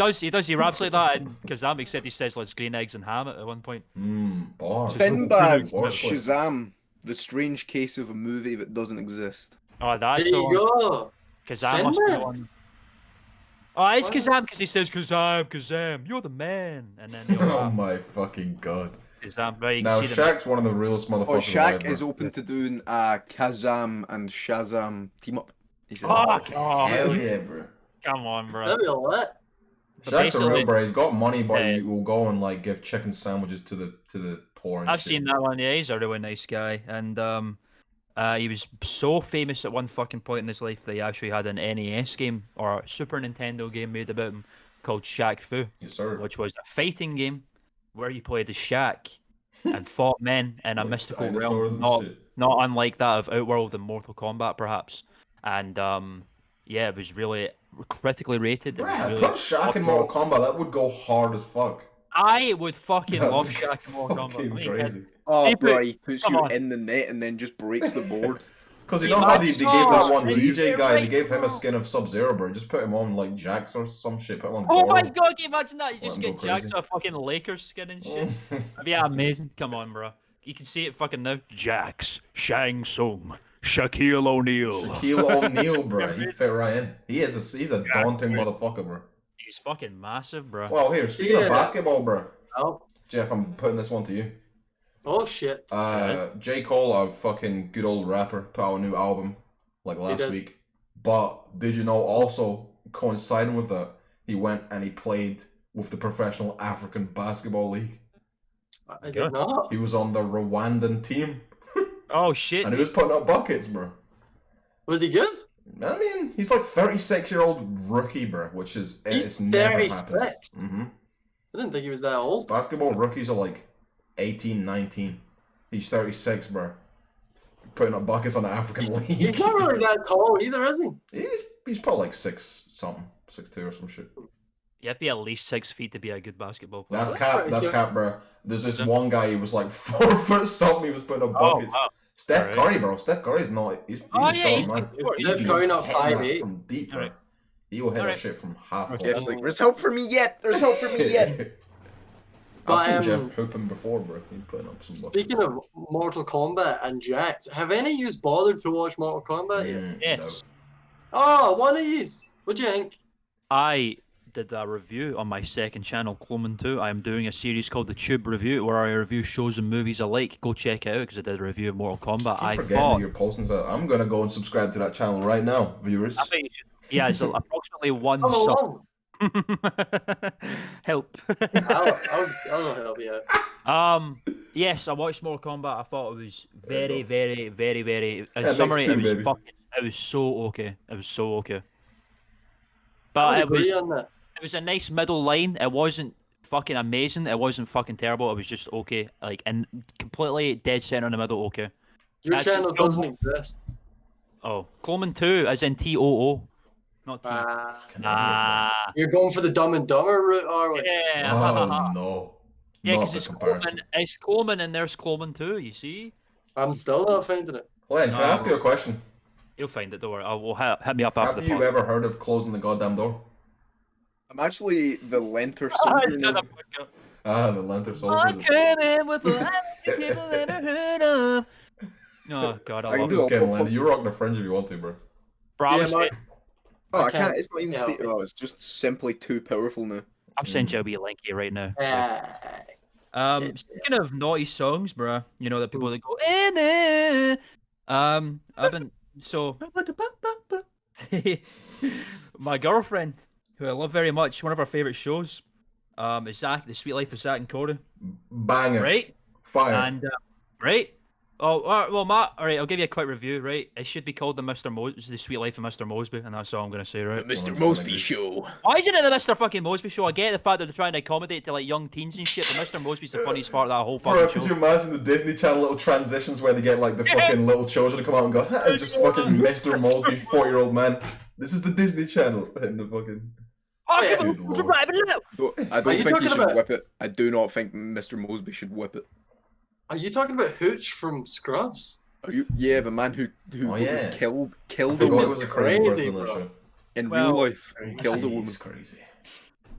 raps like that, and Kazam except he says like green eggs and ham at one point. Boss. Sinbad's Shazam, the strange case of a movie that doesn't exist. Oh, that's there you go. Kazam must be one. Oh, it's Kazam because he says Kazam, you're the man, and then oh my fucking god. Kazam, right, now Shaq's one of the realest motherfuckers. Oh, Shaq is open to doing Kazam and Shazam team up. Hell yeah, bro. Come on, bro. That'd be a lot. Shaq's a real bro. He's got money, but he will go and like give chicken sandwiches to the poor. And I've seen that one. Yeah, he's a really nice guy, and he was so famous at one fucking point in his life that he actually had an NES game or a Super Nintendo game made about him called Shaq Fu. Yes, sir. Which was a fighting game where you played as Shaq and fought men in a mystical realm, not unlike that of Outworld and Mortal Kombat, perhaps. And it was really critically rated. Bruh, put Shaq in Mortal Kombat, that would go hard as fuck. I would fucking love Shaq in Mortal Kombat. Crazy. Oh, bro, he puts you in the net and then just breaks the board. Because you know how they gave that one DJ guy, they gave him a skin of Sub-Zero, bro. Just put him on like Jax or some shit. Put him on oh my god, can you imagine that? You just get Jax to a fucking Lakers skin and shit. That'd be amazing. Come on, bro. You can see it fucking now. Jax, Shang Tsung, Shaquille O'Neal. Shaquille O'Neal, bro. He'd fit right in. He's a daunting motherfucker, bro. He's fucking massive, bro. Well, here, speaking of basketball, bro. Oh. Jeff, I'm putting this one to you. Oh, shit. J. Cole, a fucking good old rapper, put out a new album, like last week. But did you know also, coinciding with that, he went and he played with the Professional African Basketball League. I did not. He was on the Rwandan team. Oh, shit. And he was putting up buckets, bro. Was he good? I mean, he's like 36-year-old rookie, bro, which is... He's 36? Mm-hmm. I didn't think he was that old. Basketball rookies are like 18, 19. He's 36, bro. Putting up buckets on the African League. He's not really that tall either, is he? He's probably like 6'something", 6'2" or some shit. You have to be at least 6 feet to be a good basketball player. That's cap, bro. There's this one guy who was like 4 foot something. He was putting up buckets. Wow. Steph Curry, bro. Steph Curry's not. He's a short man. Steph Curry not 5'8". From deep, bro. He will hit that shit from half court. Jeff's like, there's hope for me yet. There's hope for me yet. I've seen Jeff hooping before, bro. He's putting up some buckets. Speaking of Mortal Kombat and Jax, have any of you bothered to watch Mortal Kombat yet? Yes. No. Oh, one of yous. What'd you think? I did a review on my second channel, Klman 2. I'm doing a series called the Tube Review, where I review shows and movies alike. Go check it out, because I did a review of Mortal Kombat. I thought... You're posting that. I'm going to go and subscribe to that channel right now, viewers. I think you should. Yeah, it's approximately one sub. Help. I'll help you out. Yes, I watched Mortal Kombat. I thought it was very, very, very, very... In summary, it was so okay. It was so okay. But I would agree on that. It was a nice middle line. It wasn't fucking amazing. It wasn't fucking terrible. It was just okay. Like, and completely dead center in the middle, okay. Your channel doesn't exist. Oh, Klman 2, as in TOO, not T. You're going for the Dumb and Dumber route, are we? Yeah. Oh no. Yeah, Not because the it's comparison. Klman, it's Klman and there's Klman 2, you see? I'm still not finding it. Glenn, can I ask you a question? You'll find it, don't worry. Will hit me up after Have the you pod. ever heard of Closing the Goddamn Door? I'm actually the Lenter soldier now. The Lenter I Soldier. came in with a people never heard of. Oh god, I I love can it. Just kidding, Lenny. You rock the fringe if you want to, bro. Bro, I Yeah, was man. saying, Oh, I I can't. can't It's not even help state. Oh, it's just simply too powerful now. I'll send you a wee link here right now. Uh, Speaking of naughty songs, bro, you know the people that go in there. I've been so my girlfriend, who I love very much, one of our favorite shows, is Zach, The Sweet Life of Zach and Cody, Banger. right? Fire. And right. Oh, well, Matt. All right, I'll give you a quick review. Right, it should be called The Sweet Life of Mr. Moseby, and that's all I'm gonna say. Right. Mr. Moseby Show. Why isn't it the Mr. fucking Moseby Show? I get the fact that they're trying to accommodate to like young teens and shit, but Mr. Moseby's the funniest part of that whole fucking Bro, show. could you imagine the Disney Channel little transitions where they get like the fucking little children to come out and go, "That is just fucking Mr. Moseby, 4-year-old man. This is the Disney Channel." And the fucking... Oh, Dude, come Lord. drive it out. I don't you think he talking should about- whip it. I do not think Mr. Moseby should whip it. Are you talking about Hooch from Scrubs? Are you? Yeah, the man who Oh, yeah. killed I a forgot woman it was a crazy person on bro. the show. in Well, real life. Killed a woman He's crazy.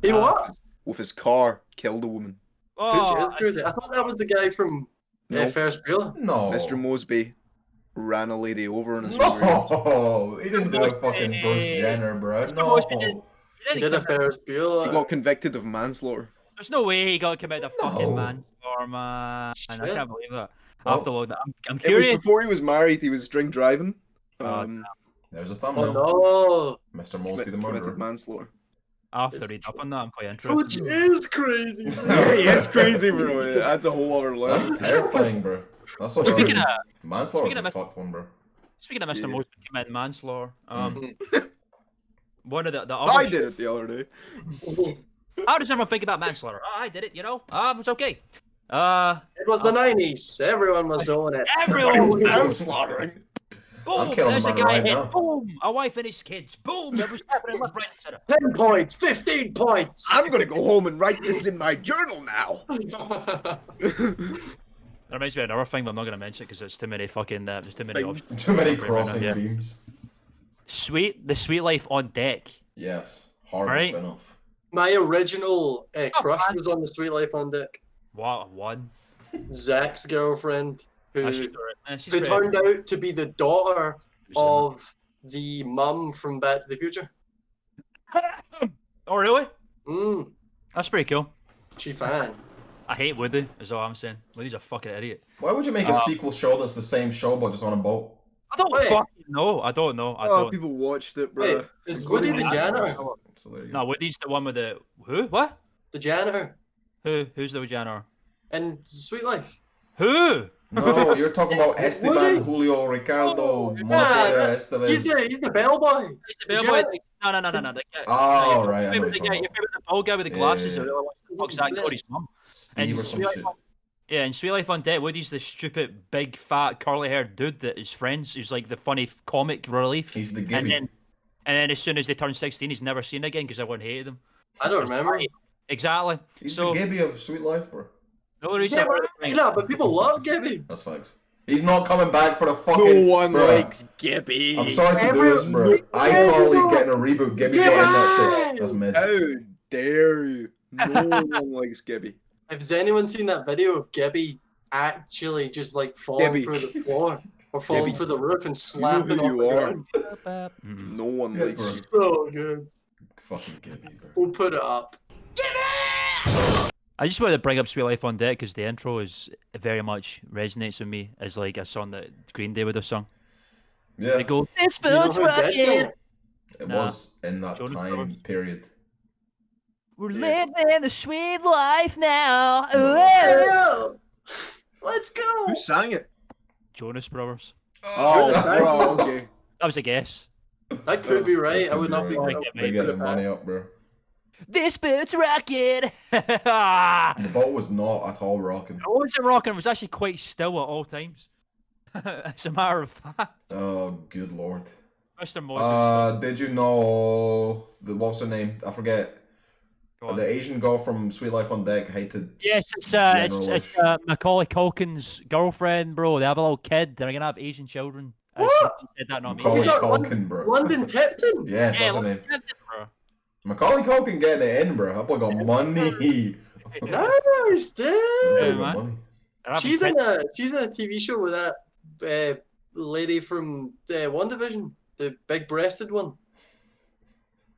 He what? with his car. Killed a woman. Hooch is Oh, crazy. I thought that was the guy from No. Ferris Bueller. No. Mr. Moseby ran a lady over in his own room. No, he didn't do a fucking Bruce Jenner, bro. Mr. Moseby did- No. He did a Ferris He Bueller. got convicted of manslaughter. there's no way he got committed a fucking No. manslaughter, man. I Shit. can't believe that. Oh. I have to look that. I'm It was curious. before he was married. He was drink driving. Oh, There's a Oh thumbnail. no. Mr. Moseby the committed murderer. manslaughter. I have to read up on that. I'm quite Hooch interested. is crazy. Yeah, he is crazy, bro. That's a whole other That's level. terrifying, bro. That's what Speaking of manslaughter's speaking a of- fucked one, bro. speaking of Mr. Yeah. Moseby committing manslaughter, Mm. one of the other I did it the other day. How does everyone think about manslaughter? Oh, I did it, you know. It was okay. It was the 90s. Everyone was doing it. Everyone was Manslaughtering. boom. I'm killing There's a a man guy right hit. now. Boom. A wife and his kids. Boom. There was happening left, right, and center. 10 points. 15 points. I'm gonna go home and write this in my journal now. That reminds me of another thing, but I'm not going to mention it because there's too many fucking. There's too many Things. options. Too many Right now, crossing yeah. beams. The Sweet Life on Deck. Yes. Horrible Right. spin-off. My original crush man. was on the Sweet Life on Deck. What one? Zach's girlfriend, who She's who great. turned out to be the daughter of the mum from Back to the Future. Oh really? Mm, That's pretty cool. she fan. I hate Woody. Is all I'm saying. Woody's a fucking idiot. Why would you make a sequel show that's the same show but just on a boat? I don't Wait. fucking know. I don't know. I Oh, don't. people watched it, bro. Wait, is Woody the janitor? So there you No, go. Woody's the one with the who? What? The janitor Who's the janitor? in Sweet Life. Who? No, you're talking about Esteban, Woody? Julio, Ricardo, Yeah, Montoya, Esteban. He's the bellboy. The The bellboy, jan- No. The guy. Oh, you're right, I know favorite- what you're Your talking favorite tall guy with the Yeah, glasses. yeah, That really wants to fuck Zach Yeah. Cody's mum. Steve or some Sweet shit. Life Yeah, in Sweet Life on Deck, Woody's the stupid, big, fat, curly-haired dude that is friends. Who's like the funny comic relief. He's the and Gibby. then as soon as they turn 16, he's never seen again because everyone hated him. I don't remember. Exactly. He's So the Gibby of Sweet Life, bro. the only reason Yeah, I wanted to bring- but people love Gibby. That's facts. He's not coming back for the fucking... No one Bruh. likes Gibby. I'm sorry to do this, bro. iCarly getting a reboot. Gibby getting that shit. That's mid. How dare you? No one likes Gibby. Has anyone seen that video of Gibby actually just like falling Gibby. through the floor or falling Gibby. through the roof and slapping who on the you are. ground? Mhm. No one Yeah, likes It's so good. Fucking Gibby, bro. We'll put it up. I just wanted to bring up Sweet Life on Deck because the intro is very much resonates with me as like a song that Green Day would have sung. Yeah, They go, "This You know boat's who Dead's in rocking. it? it Nah. was in that Jonas time Brothers. period. We're Yeah. living the sweet life now." Yeah. Let's go. Who sang it? Jonas Brothers. Oh, bro, okay. That was a guess. That could be right. That I would could not be be. right. right. They get the money up, bro. This boat's rocking. The boat was not at all rocking. It wasn't rocking. It was actually quite still at all times. As a matter of fact. Oh, good lord. Mr. Moseby. Did you know what's her name? I forget. The Asian girl from Sweet Life on Deck hated. Yes, it's Macaulay Culkin's girlfriend, bro. They have a little kid. They're gonna have Asian children. What? Said that, not Macaulay me. Culkin, bro. London Tipton. Yes, that's her name. Tipton, bro. Macaulay Culkin getting it in, bro. That boy got money. Nice, dude. Yeah, Got man. money. She's in a TV show with that lady from the One Division, the big-breasted one.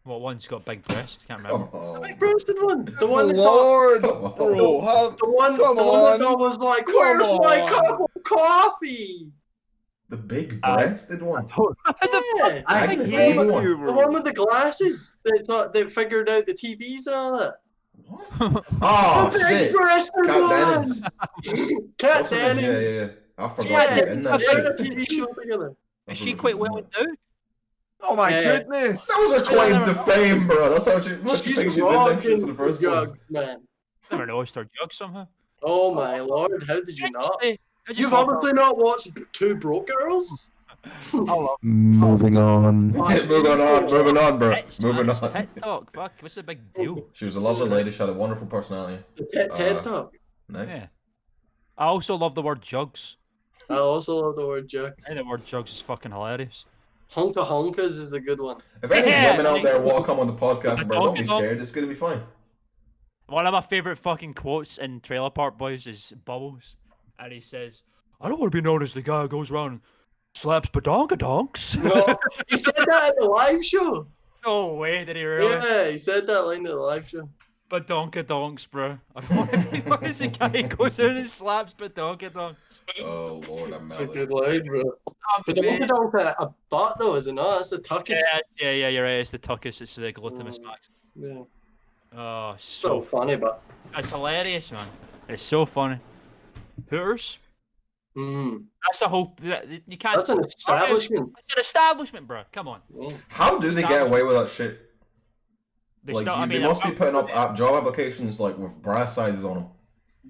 What one's got big breasts? Can't remember. The big-breasted one. The one that's Lord, bro, the one that's always like, "Where's my cup of coffee?" The big-breasted one. Yeah. I Agnes, hate the one. you, The bro. one with the glasses that figured out the TVs and all that. What? Oh, The shit. big-breasted Kat one. Dennings. Kat What's her name? Dennings. Yeah. I forgot Yeah, she's in that they're in a shit. TV show together. Is she quite well endowed? Oh my Yeah. goodness. That was a claim to fame, bro. That's how she She's thinks she's in them shits in the rocking first place. jugs, man. Never noticed her jug somehow. Oh my lord, how did you not? You've obviously obviously not watched Two Broke Girls? Moving on. Moving on, bro. Moving on. TikTok, fuck, what's the big deal? She was a lovely lady. She had a wonderful personality. The TED Talk. Nice. Yeah. I also love the word jugs. I also love the word jugs. I think the word jugs is fucking hilarious. Honka Honkas is a good one. If any Yeah. women out there want to come on the podcast, bro, don't be scared. It's gonna be fine. One of my favourite fucking quotes in Trailer Park Boys is Bubbles. And he says, I don't want to be known as the guy who goes around and slaps badonkadonks. No, he said that at the live show. No way, did he really? Yeah, he said that line at the live show. Badonkadonks, bro. I don't want to be known as the guy who goes around and slaps badonkadonks. Oh lord, I'm That's a mad. good line, bro. But the Donkadonk a butt though, is it not? That's a tuckus. Yeah, you're right. It's the tuckus. It's the gluteus max. Yeah. Oh, So so funny, but. it's hilarious, man. It's so funny. Hooters. That's a whole. You can't. That's an establishment. It's an establishment, bro. Come on. Yeah. How do they get away with that shit? They Like, start, I mean, they must be putting up job applications like with brass sizes on them.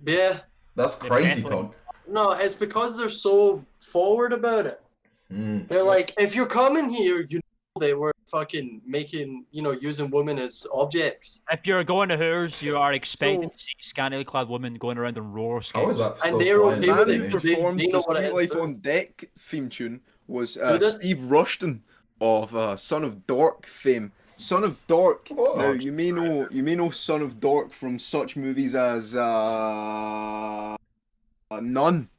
Yeah. That's They crazy definitely- talk. No, it's because they're so forward about it. They're like, if you're coming here, you know they were fucking making, using women as objects. If you're going to Hooters, you are expecting to see scantily clad women going around in roller How is skates. that And still they're flying? okay with Man it, who because they performed know the what it Sweet is, Life too. on Deck theme tune was Who did? Steve Rushton of Son of Dork fame. Son of Dork. What? Now you may know Son of Dork from such movies as None.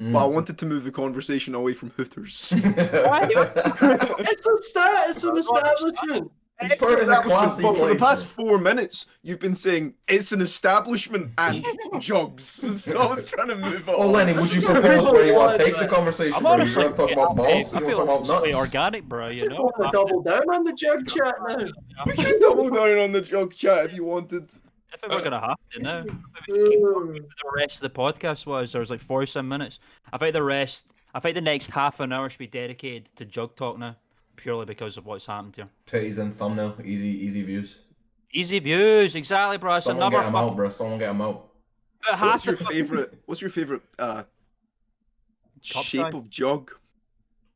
But I wanted to move the conversation away from Hooters. It's an establishment. It's part of the classy but for the place, past man. 4 minutes, you've been saying it's an establishment and jugs. So I was trying to move on. Oh, Lenny, would you That's what propose people where you want want, to take the man. conversation? I'm Bro? You honestly, want to talk about balls? I You want to feel talk about it's way nuts? organic, bro. I You just know. want to double down on the jug chat now. We can double down on the jug chat if you wanted. If we're gonna have to now, the rest of the podcast was like 40-some minutes. I think the next half an hour should be dedicated to jug talk now, purely because of what's happened here. Titties in thumbnail, easy views. Easy views, exactly, bro. It's Someone another get 'em out, bro. Someone get 'em out. What's your favorite shape size? of jug?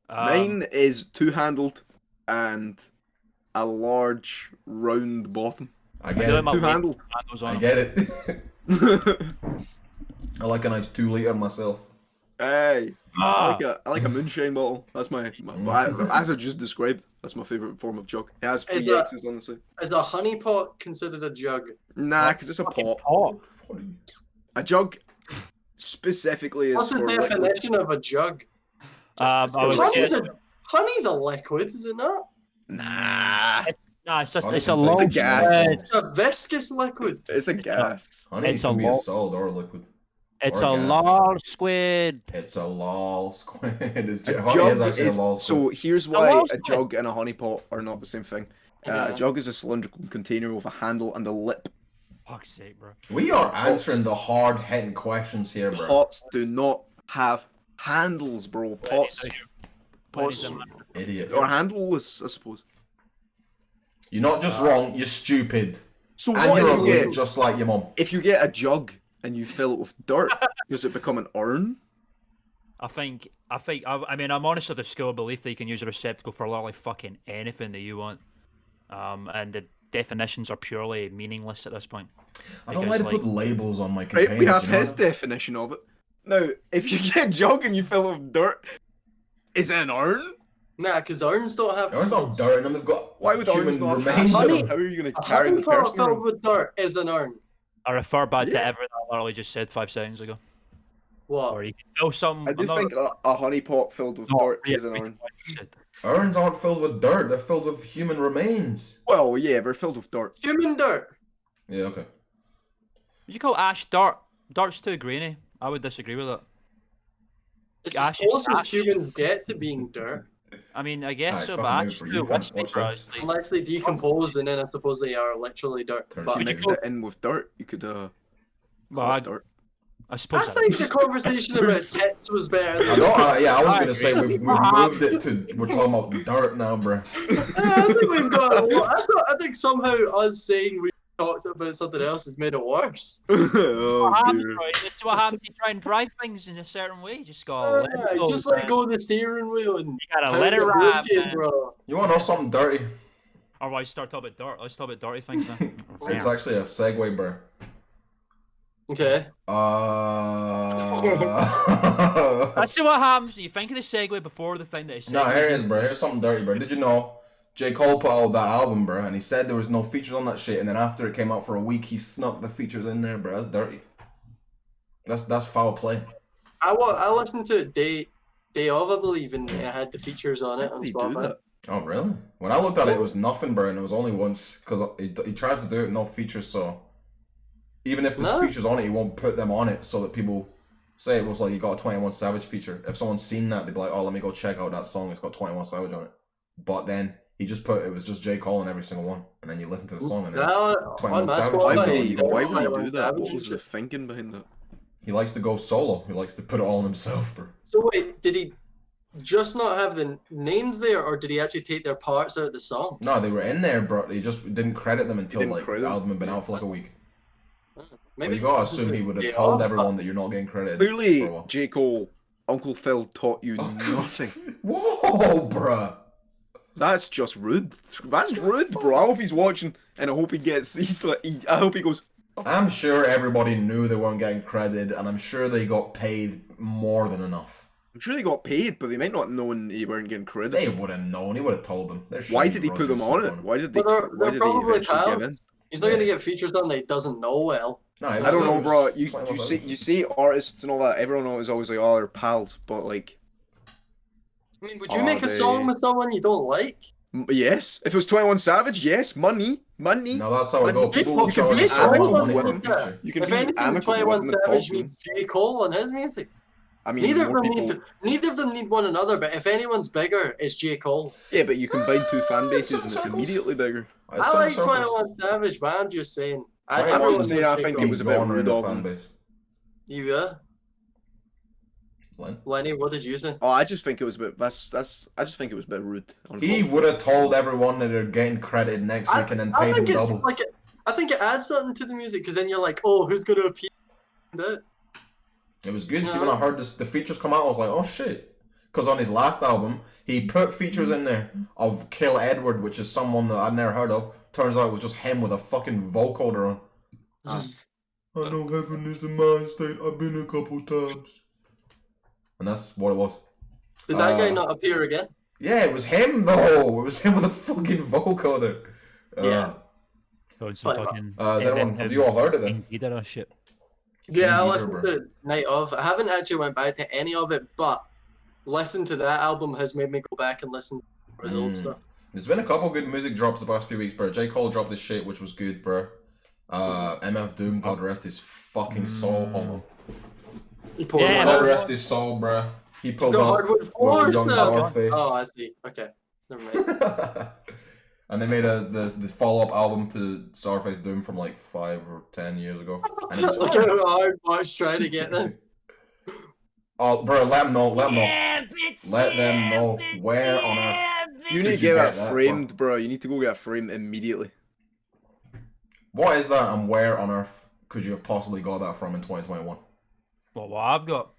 Mine is two-handled and a large round bottom. I get it. Two-handled. I get it. I like a nice 2 liter myself. Hey, I like a moonshine bottle. That's my as I just described. That's my favorite form of jug. It has 3 X's on the side. Is a honey pot considered a jug? Nah, because it's a pot. Pot. A jug specifically is What's the for liquid. definition of a jug? I would say Honey's a liquid, is it not? Nah, it's Honey a contains low a gas. spread. It's a viscous liquid. it's a gas. Honey It's a can be a lot. solid or a liquid. It's Or a gas. large squid. It's a lol squid. Honey Jug is actually a lol is, squid. so here's A why lol a squid. jug and a honey pot are not the same thing. Yeah. A jug is a cylindrical container with a handle and a lip. Fuck's sake, bro. We are answering the hard-hitting questions here, bro. Pots do not have handles, bro. Pots Idiot. are handleless, I suppose. You're not just wrong, you're stupid. So And what you're if you ugly, get just like your mum. if you get a jug and you fill it with dirt? Does it become an urn? I mean, I'm honest with the school of belief that you can use a receptacle for literally fucking anything that you want. And the definitions are purely meaningless at this point. I don't like to put labels on my Right, containers. we have his definition of it. Now, if you get jug and you fill it with dirt, is it an urn? Nah, because urns don't have. Urns not dirt in them. They've got Why would urns not have remains honey? in them. How are you going to A carry honey the pot person filled around? with dirt is an urn. I refer back to Yeah. everything I literally just said 5 seconds ago. What? Or you can fill some. I do think a honey pot filled with dirt is an urn. Urns aren't filled with dirt. They're filled with human remains. Well, yeah, they're filled with dirt. Human dirt. Yeah, okay. You call ash dirt. Dirt's too grainy. I would disagree with it. It's Ash as is close as ash. humans get to being dirt. I mean, I guess Alright, so, fucking but maybe ash for is you, too can't wispy, watch bro. this. It's like- Unless they decompose and then I suppose they are literally dirt. Turns But you Mixed chicken. it in with dirt, you could Well, call it dirt. I suppose I that- think the conversation about tits was better. I Than was I gonna say we've moved it to we're talking about dirt now, bro. I think we've got. I think somehow us saying we talked about something else has made it worse. Oh, What happens, dear. bro? It's what happens if you try and drive things in a certain way. You just gotta let it go. Just let man. go of the steering wheel and You gotta pound let it the ride, brisket, man. bro. You want to know something dirty? Otherwise, start talking about dirt. Let's talk about dirty things now. It's actually a segue, bro. Okay. Let's see what happens. You think of the segue before the thing that is. No, here it is, bro. Here's something dirty, bro. Did you know J. Cole put out that album, bro, and he said there was no features on that shit, and then after it came out for a week, he snuck the features in there, bro. That's dirty. That's foul play. I listened to it day of, I believe, and it had the features on it How on did he do Spotify. that? Oh, really? When I looked at it, it was nothing, bro, and it was only once, because he tries to do it with no features, so even if there's No. features on it, he won't put them on it so that people say it was like you got a 21 Savage feature. If someone's seen that, they'd be like, oh, let me go check out that song, it's got 21 Savage on it. But then he just put, it was just J. Cole in every single one, and then you listen to the song, and then Well, 21 on my Savage. Why Spotify, would you he, go, why would he 21 do that? Savage What and was the shit. thinking behind that? He likes to go solo. He likes to put it all on himself, bro. So wait, did he just not have the names there, or did he actually take their parts out of the song? No, they were in there, bro. He just didn't credit them until didn't like credit the them? album had been out for like a week. Well, Maybe you gotta assume he would have they told are, everyone that you're not getting credited. Clearly, for a while. J. Cole, Uncle Phil taught you nothing. Whoa, bruh. That's just rude. That's rude, bro. I hope he's watching, and I hope he gets. I hope he goes. I'm sure everybody knew they weren't getting credited, and I'm sure they got paid more than enough. I'm sure they got paid, but they might not know they weren't getting They credited. would have known. He would have told them. Why did he put them on it? Why did they? But Why they're did they probably eventually give in? pals. He's not gonna get features done that he doesn't know well. No, I don't know, bro. You say artists and all that. Everyone is always like, oh, they're pals, but like, I mean, would you Are make a song they- with someone you don't like? yes. If it was 21 Savage, yes, money. No, that's how it But goes. you People can will show be you amicable money with for that. feature. You can If be anything, amicable 21 with them Savage talking. needs J. Cole on his music. I mean, Neither of more them people. neither of them need one another. But if anyone's bigger, it's J. Cole. Yeah, but you combine two fan bases and it's Circles. immediately bigger. It's I like circles. 21 Savage, but I'm just saying. I everyone wasn't saying I would think pick it was up. a bit Genre in rude the of fan him. base. Yeah, Len? Lenny, what did you say? Oh, I just think it was a bit. I just think it was a bit rude. He would have told everyone that they're getting credited next week and then I paid them think it's double. like I think it adds something to the music because then you're like, oh, who's gonna appear? It was good. See, when I heard the features come out, I was like, oh shit. Because on his last album, he put features in there of Kill Edward, which is someone that I'd never heard of. Turns out it was just him with a fucking vocoder on. I know heaven is a mind state. I've been a couple times. And that's what it was. Did that guy not appear again? Yeah, it was him though. It was him with a fucking vocoder. Yeah. Going some Like, fucking. Has anyone, have you all heard of it? Either or shit. Yeah, I King listened Peter, to Night Of. I haven't actually went back to any of it, but listening to that album has made me go back and listen to his old stuff. There's been a couple good music drops the past few weeks, bro. J. Cole dropped this shit, which was good, bro. MF Doom, God rest his fucking soul, homo. He pulled Yeah, one God out. rest his soul, bro. He pulled Got up hardwood with floors young now. Scarface. Oh, I see. Okay, never mind. And they made the follow-up album to Starface Doom from like 5 or 10 years ago. And it was Look fire. at how hard Mark's trying to get this. Oh, bro, let them know. Let them know. bitch, Let them know where on earth. You need Did to you get get that that framed, bro. You need to go get it framed immediately. What is that, and where on earth could you have possibly got that from in 2021? What I've got?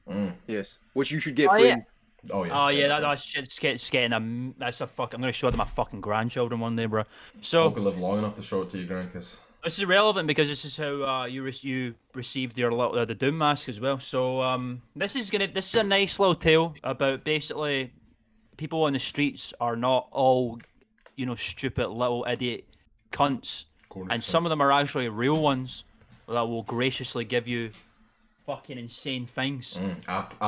Yes. Which you should get Oh, framed. Oh yeah, that's getting a that's a fuck. I'm gonna show them my fucking grandchildren one day, bro. So hope you live long enough to show it to your grandkids. This is relevant because this is how you received your the Doom mask as well. So this is a nice little tale about basically people on the streets are not all stupid little idiot cunts, and some of them are actually real ones that will graciously give you fucking insane things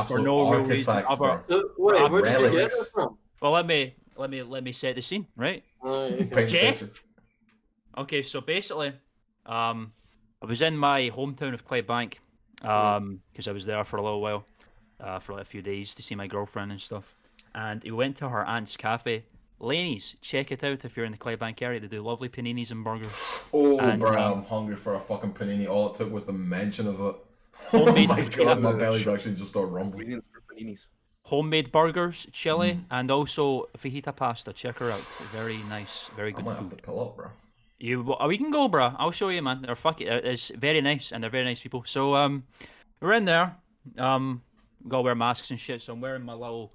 for no real reason. So, wait, where did you get it from? Well, let me set the scene, right? Jeff. Okay, so basically, I was in my hometown of Clydebank, because I was there for a little while, for like a few days to see my girlfriend and stuff. And we went to her aunt's cafe, Laney's. Check it out if you're in the Clydebank area. They do lovely paninis and burgers. Oh, bro, I'm hungry for a fucking panini. All it took was the mention of it. Homemade, oh my god, my belly's actually just started rumbling. Homemade burgers, chili, and also fajita pasta. Check her out. Very nice, very good I might food. have to pull up, bro. We can go, bro. I'll show you, man. It's very nice, and they're very nice people. So we're in there. Gotta wear masks and shit. So I'm wearing my little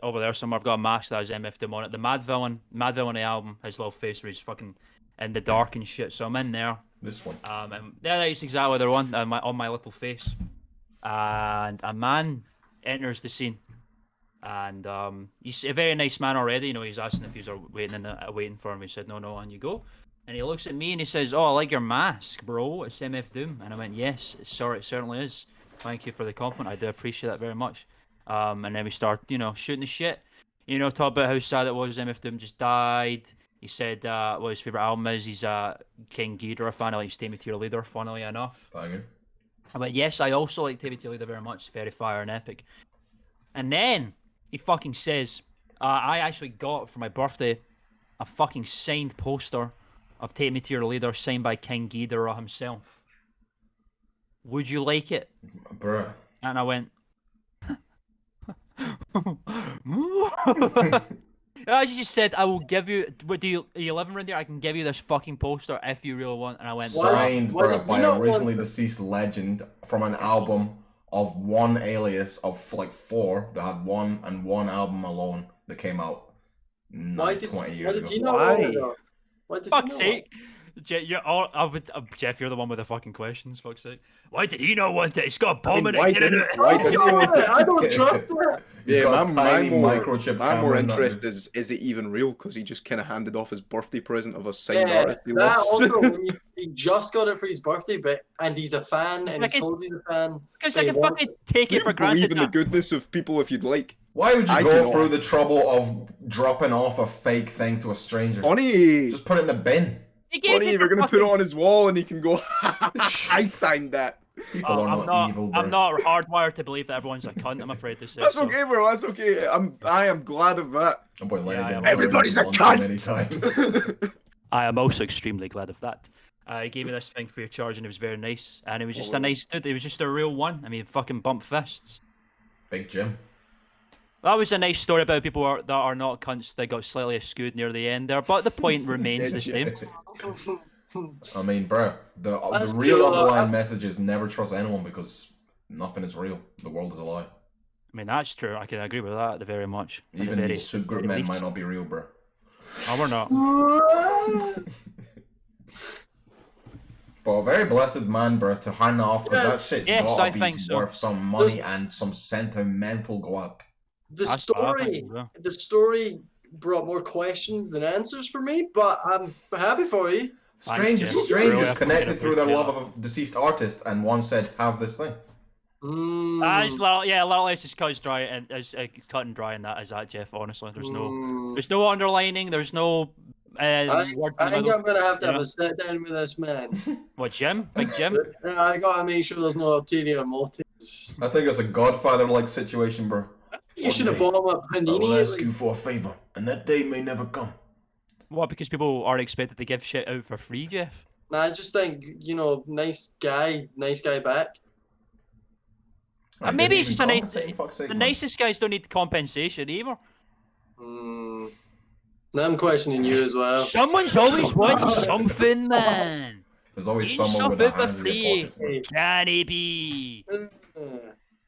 over there somewhere. I've got a mask that has MF Doom on it. The Mad Villain on the album, his little face where he's fucking in the dark and shit. So I'm in there. This one. And yeah, that's exactly the one on my little face. And a man enters the scene, and he's a very nice man already. He's asking if he's waiting for him. He said, no, on you go. And he looks at me and he says, "Oh, I like your mask, bro. It's MF Doom." And I went, "Yes, sorry, it certainly is. Thank you for the compliment. I do appreciate that very much." And then we start, shooting the shit. Talk about how sad it was MF Doom just died. He said what his favourite album is. He's a King Ghidorah fan. I like State Material Leader, funnily enough. Banging. I went, yes, I also like State Material Leader very much. Very fire and epic. And then he fucking says, I actually got for my birthday a fucking signed poster of Tate Material Leader signed by King Ghidorah himself. Would you like it? Bruh. And I went, as you just said, I will give you. Are you living around here? I can give you this fucking poster if you really want. And I went, signed, bruh, by a recently deceased legend from an album of one alias of like 4 that had one album alone that came out 20 years ago. Fuck's sake. Jeff, Jeff, you're the one with the fucking questions. Fuck's sake. Why did he not want it? He's got a bomb in it. I don't trust that. Yeah, my more interest is it even real? Because he just kind of handed off his birthday present of a signed artist he loves. Also, he just got it for his birthday, and he's a fan, and he's told he's a fan. Because I can fucking take it for granted. Believe in the goodness of people if you'd like. Why would you go through the trouble of dropping off a fake thing to a stranger? Funny. Just put it in a bin. Funny, we're gonna put it on his wall and he can go, I signed that. People are not evil, bro. I'm not hardwired to believe that everyone's a cunt, I'm afraid to say. That's okay, bro, that's okay. I am glad of that. Oh boy, everybody's a cunt! I am also extremely glad of that. He gave me this thing for your charge and it was very nice. And it was just a nice dude, it was just a real one. I mean, fucking bump fists. Big Jim. That was a nice story about people that are not cunts that got slightly skewed near the end there, but the point remains the same. I mean, bro, the real underlying message is never trust anyone because nothing is real. The world is a lie. I mean, that's true. I can agree with that very much. Even these Soop Groop men might not be real, bro. No, we're not. But a very blessed man, bro, to hand off because that shit's gotta be worth some money and some sentimental guap. The story brought more questions than answers for me, but I'm happy for you. Strangers connected through their love of a deceased artist, and one said, "Have this thing." A little less is cut and dry in that as that, Jeff. Honestly, there's no underlining. There's no. I think I'm gonna have a sit down with this man. What, Jim? Big Jim? I gotta make sure there's no ulterior motives. I think it's a Godfather-like situation, bro. You should have bought him a panini. I will ask you for a favor, and that day may never come. What? Because people aren't expected to give shit out for free, Jeff? Nah, I just think nice guy back. Maybe it's just the nicest guys don't need compensation either. Now I'm questioning you as well. Someone's always wanting something, man. There's always someone with their hands in their pockets. Johnny B.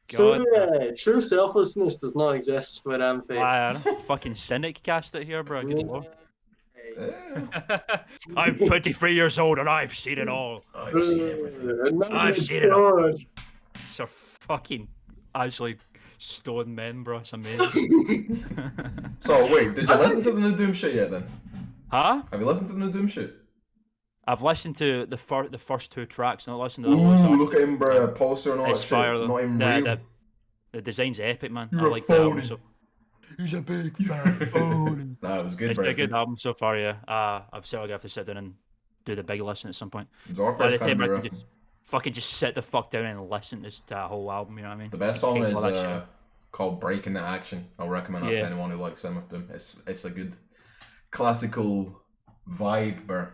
True selflessness does not exist with Amphi. Fucking cynic cast it here, bro. Good lord. I'm 23 years old and I've seen it all. I've seen everything. I've seen it all. So fucking actually stone men, bro. It's amazing. So wait, did you listen to the new Doom shit yet then? Huh? Have you listened to the new Doom shit? I've listened to the first 2 tracks, and I listened to the Ooh, look at him, bro. Poster and all that shit. Not even real. The design's epic, man. You're I like the album so. He's a big fan. Phony. Nah, it was good, It's bro. a good album so far, yeah. I'm still gonna have to sit down and do the big listen at some point. It's our By the first time, time I bro. can just sit the fuck down and listen to that whole album. You know what I mean? The best song Take all that is shit. called "Breaking the Action." I'll recommend that to anyone who likes some of them. It's a good classical vibe, bro.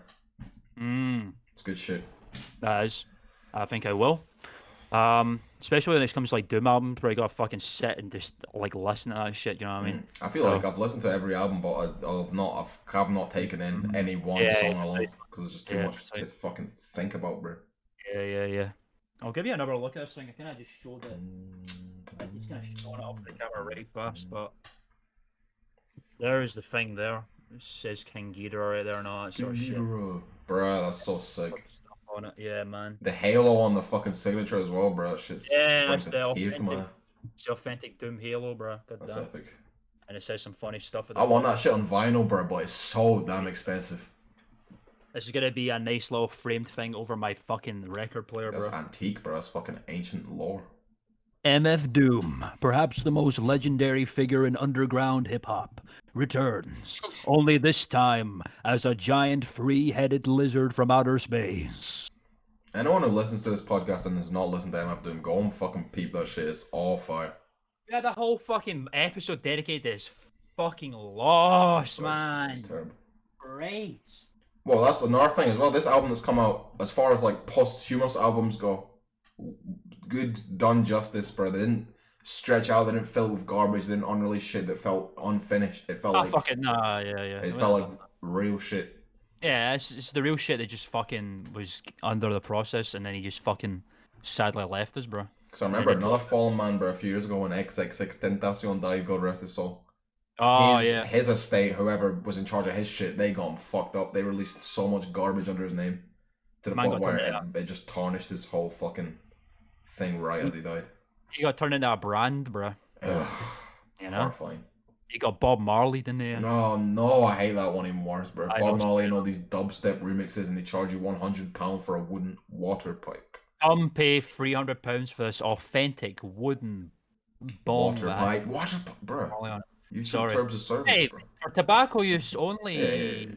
It's good shit. That is. I think I will. Especially when it comes to like Doom albums where you gotta fucking sit and just like listen to that shit, you know what I mean? I feel like I've listened to every album, but I've not taken in any one song alone because it's just too much to fucking think about, bro. Yeah. I'll give you another look at this thing. I kind of just showed it. I'm just gonna show it up the camera right fast, but there is the thing there. It says King Ghidorah right there and all that sort of shit. Bro, that's so sick. On it. Yeah, man. The halo on the fucking signature as well, bro. That shit's that's the authentic Doom halo, bro. That's epic. And it says some funny stuff. I want that shit on vinyl, bro, but it's so damn expensive. This is gonna be a nice little framed thing over my fucking record player, bro. That's antique, bro. That's fucking ancient lore. MF Doom, perhaps the most legendary figure in underground hip-hop, returns, only this time as a giant free-headed lizard from outer space. Anyone who listens to this podcast and has not listened to MF Doom, go and fucking peep that shit. It's all fire. We had a whole fucking episode dedicated to this fucking loss, man. It's terrible. Christ. Well, that's another thing as well. This album has come out, as far as like posthumous albums go, good, done justice, bro. They didn't stretch out, they didn't fill it with garbage, they didn't unrelease shit that felt unfinished. It felt like fucking yeah. It felt like real shit. Yeah, it's the real shit that just fucking was under the process, and then he just fucking sadly left us, bro. Because I remember another fallen man, bro, a few years ago when XXX Tentacion died, God rest his soul. His estate, whoever was in charge of his shit, they got him fucked up. They released so much garbage under his name to the point where it just tarnished his whole fucking thing right as he died. He got turned into a brand, bro. Ugh, you know? Horrifying. You got Bob Marley, didn't you? No, I hate that one even worse, bro. Bob Marley and all these dubstep remixes, and they charge you £100 for a wooden water pipe. Come pay £300 for this authentic wooden bomb water pipe, bro. YouTube terms of service, hey, bro. For tobacco use only.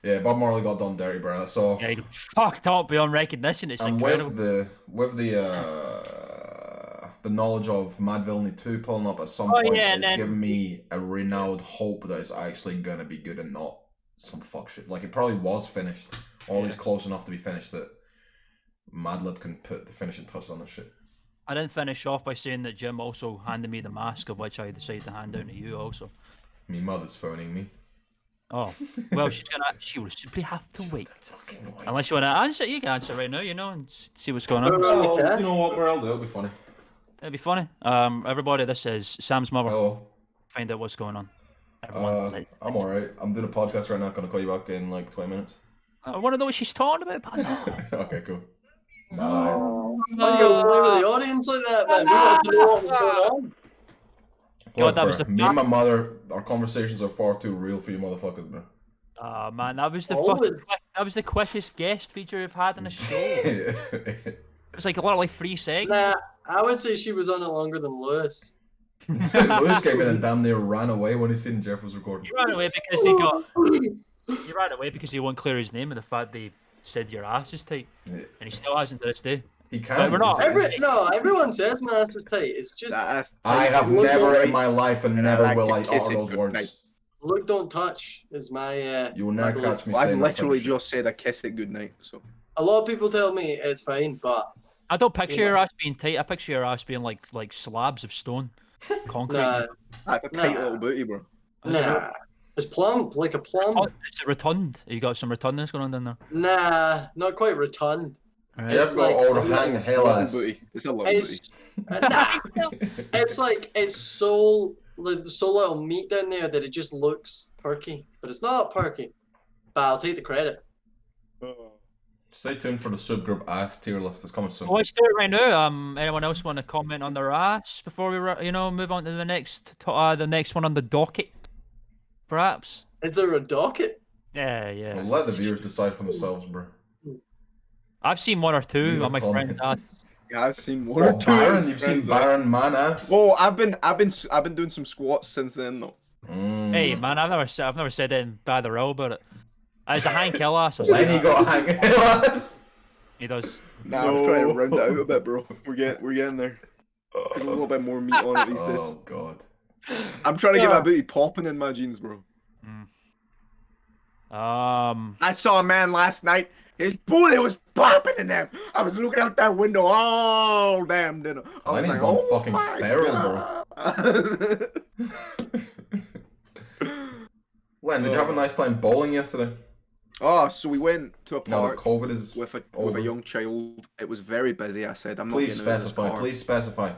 Yeah, Bob Marley got done dirty, bro. So yeah, he got fucked up beyond recognition. It's incredible. With the knowledge of Mad Villainy 2 pulling up at some point, it's given me a renewed hope that it's actually gonna be good and not some fuck shit. Like, it probably was finished, or it's close enough to be finished that Madlib can put the finishing touch on this shit. I didn't finish off by saying that Jim also handed me the mask, of which I decided to hand down to you also. Me mother's phoning me. Oh, well, she will simply have to wait. Unless you want to answer, you can answer right now, you know, and see what's going on. Oh, you know what, I'll do. It'll be funny. It'll be funny. Everybody, this is Sam's mother. Hello. Find out what's going on. Everyone, I'm alright. I'm doing a podcast right now. Gonna call you back in like 20 minutes. I want to know what she's talking about, man. Okay, cool. Why do you play with the audience like that, man? We got to know what was going on. God, that was the me and my mother, our conversations are far too real for you motherfuckers, bro. Man, that was the quickest guest feature we've had in a show. It's like literally 3 seconds. Nah, I would say she was on it longer than Lewis. Lewis came in and damn near ran away when he seen Jeff was recording. He ran away because he won't clear his name and the fact they said your ass is tight, and he still hasn't to this day. He can't. We're not. Everyone says my ass is tight. It's just I have never in my life and never will I utter those words. Look, don't touch is my. You will never catch me. I've literally just said a kiss it goodnight. So a lot of people tell me it's fine, but I don't picture your ass being tight. I picture your ass being like slabs of stone, concrete. that's a tight little booty, bro. Nah. It's plump, like a plum. Oh, is it rotund? You got some rotundness going on down there? Nah, not quite rotund. Right. It's like all hang hell Little ass. booty. It's a little booty. it's nah. It's like it's so there's so little meat down there that it just looks perky, but it's not perky. But I'll take the credit. Stay tuned for the Soop Groop ass tier list. It's coming soon. Well, let's do it right now. Anyone else want to comment on their ass before we, move on to the next one on the docket, perhaps? Is there a docket? Yeah. Well, let the viewers decide for themselves, bro. I've seen one or two on my friend's ass. Yeah, I've seen one or two. Byron, you've seen Byron man ass. Oh, I've been doing some squats since then though. Hey man, I've never said anything bad or ill about it. It's a Hank Hill ass. Lenny got a Hank Hill ass. He does. Nah, I'm trying to round it out a bit, bro. We're getting there. There's a little bit more meat on it these days. Oh god. I'm trying to get my booty popping in my jeans, bro. I saw a man last night. His booty was popping in them. I was looking out that window all damn dinner. I was Lenny's like, gone oh fucking my feral, bro. Len, did you have a nice time bowling yesterday? Oh, so we went to a park COVID is with a young child. It was very busy. I said, I'm not Please getting out of this specify. car.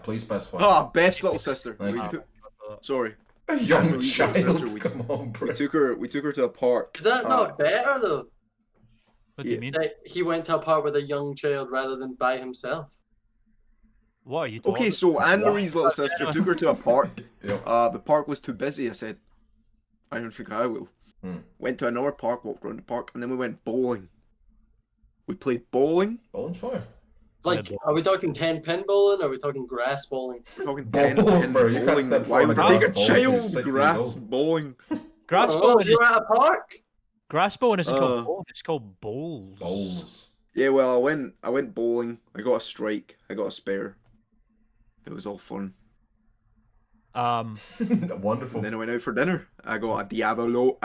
Please specify. Oh, Beth's little sister. Thank you. Sorry. A young Marie's little child. sister, Come on, bro. We took her to a park. Is that not better though? What do you mean? That he went to a park with a young child rather than by himself. What are you talking Okay, so Anne-Marie's little sister took her to a park. Yep. The park was too busy. I said, I don't think I will. Went to another park, walked around the park, and then we went bowling. We played bowling. Bowling's fire. Like, are we talking 10-pin bowling or are we talking grass bowling? We're talking Bowls, 10 bro, you can't bowling. step Why would forward they and take a grass bowling till you're child 60 grass years old. bowling? Grass Oh, bowling. you're at a park? Grass bowling isn't called bowling. It's called bowls. Bowls. Yeah, well, I went bowling. I got a strike. I got a spare. It was all fun. Wonderful. And then I went out for dinner. I got a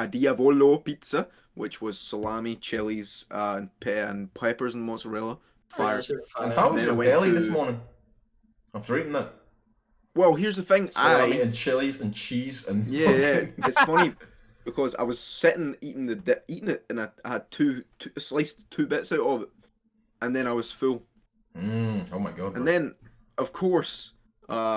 Diavolo pizza, which was salami, chilies, and peppers and mozzarella. Fire. And how was Then your I went belly to- this morning? After eating it? Well, here's the thing. Salami and chilies and cheese and Yeah. It's funny because I was sitting eating it, and I had sliced two bits out of it, and then I was full. Oh my god. Bro. And then, of course,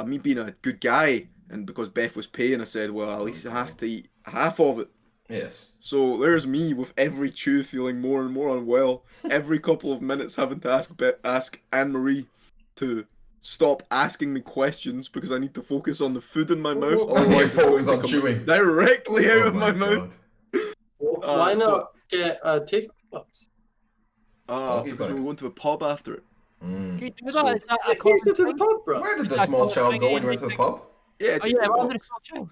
me being a good guy, and because Beth was paying, I said, well, at least I have to eat half of it. Yes. So there's me with every chew feeling more and more unwell. Every couple of minutes having to ask Anne-Marie to stop asking me questions because I need to focus on the food in my mouth. Otherwise, focus on come chewing directly out of my God. mouth. Why not get a takeout box? Because we went to a pub after it. Can you do that? So- Is that a Let's get to the pub, bro. Where did the Is that small child thing go when you went in to the pub? Yeah, Oh yeah, well, small child.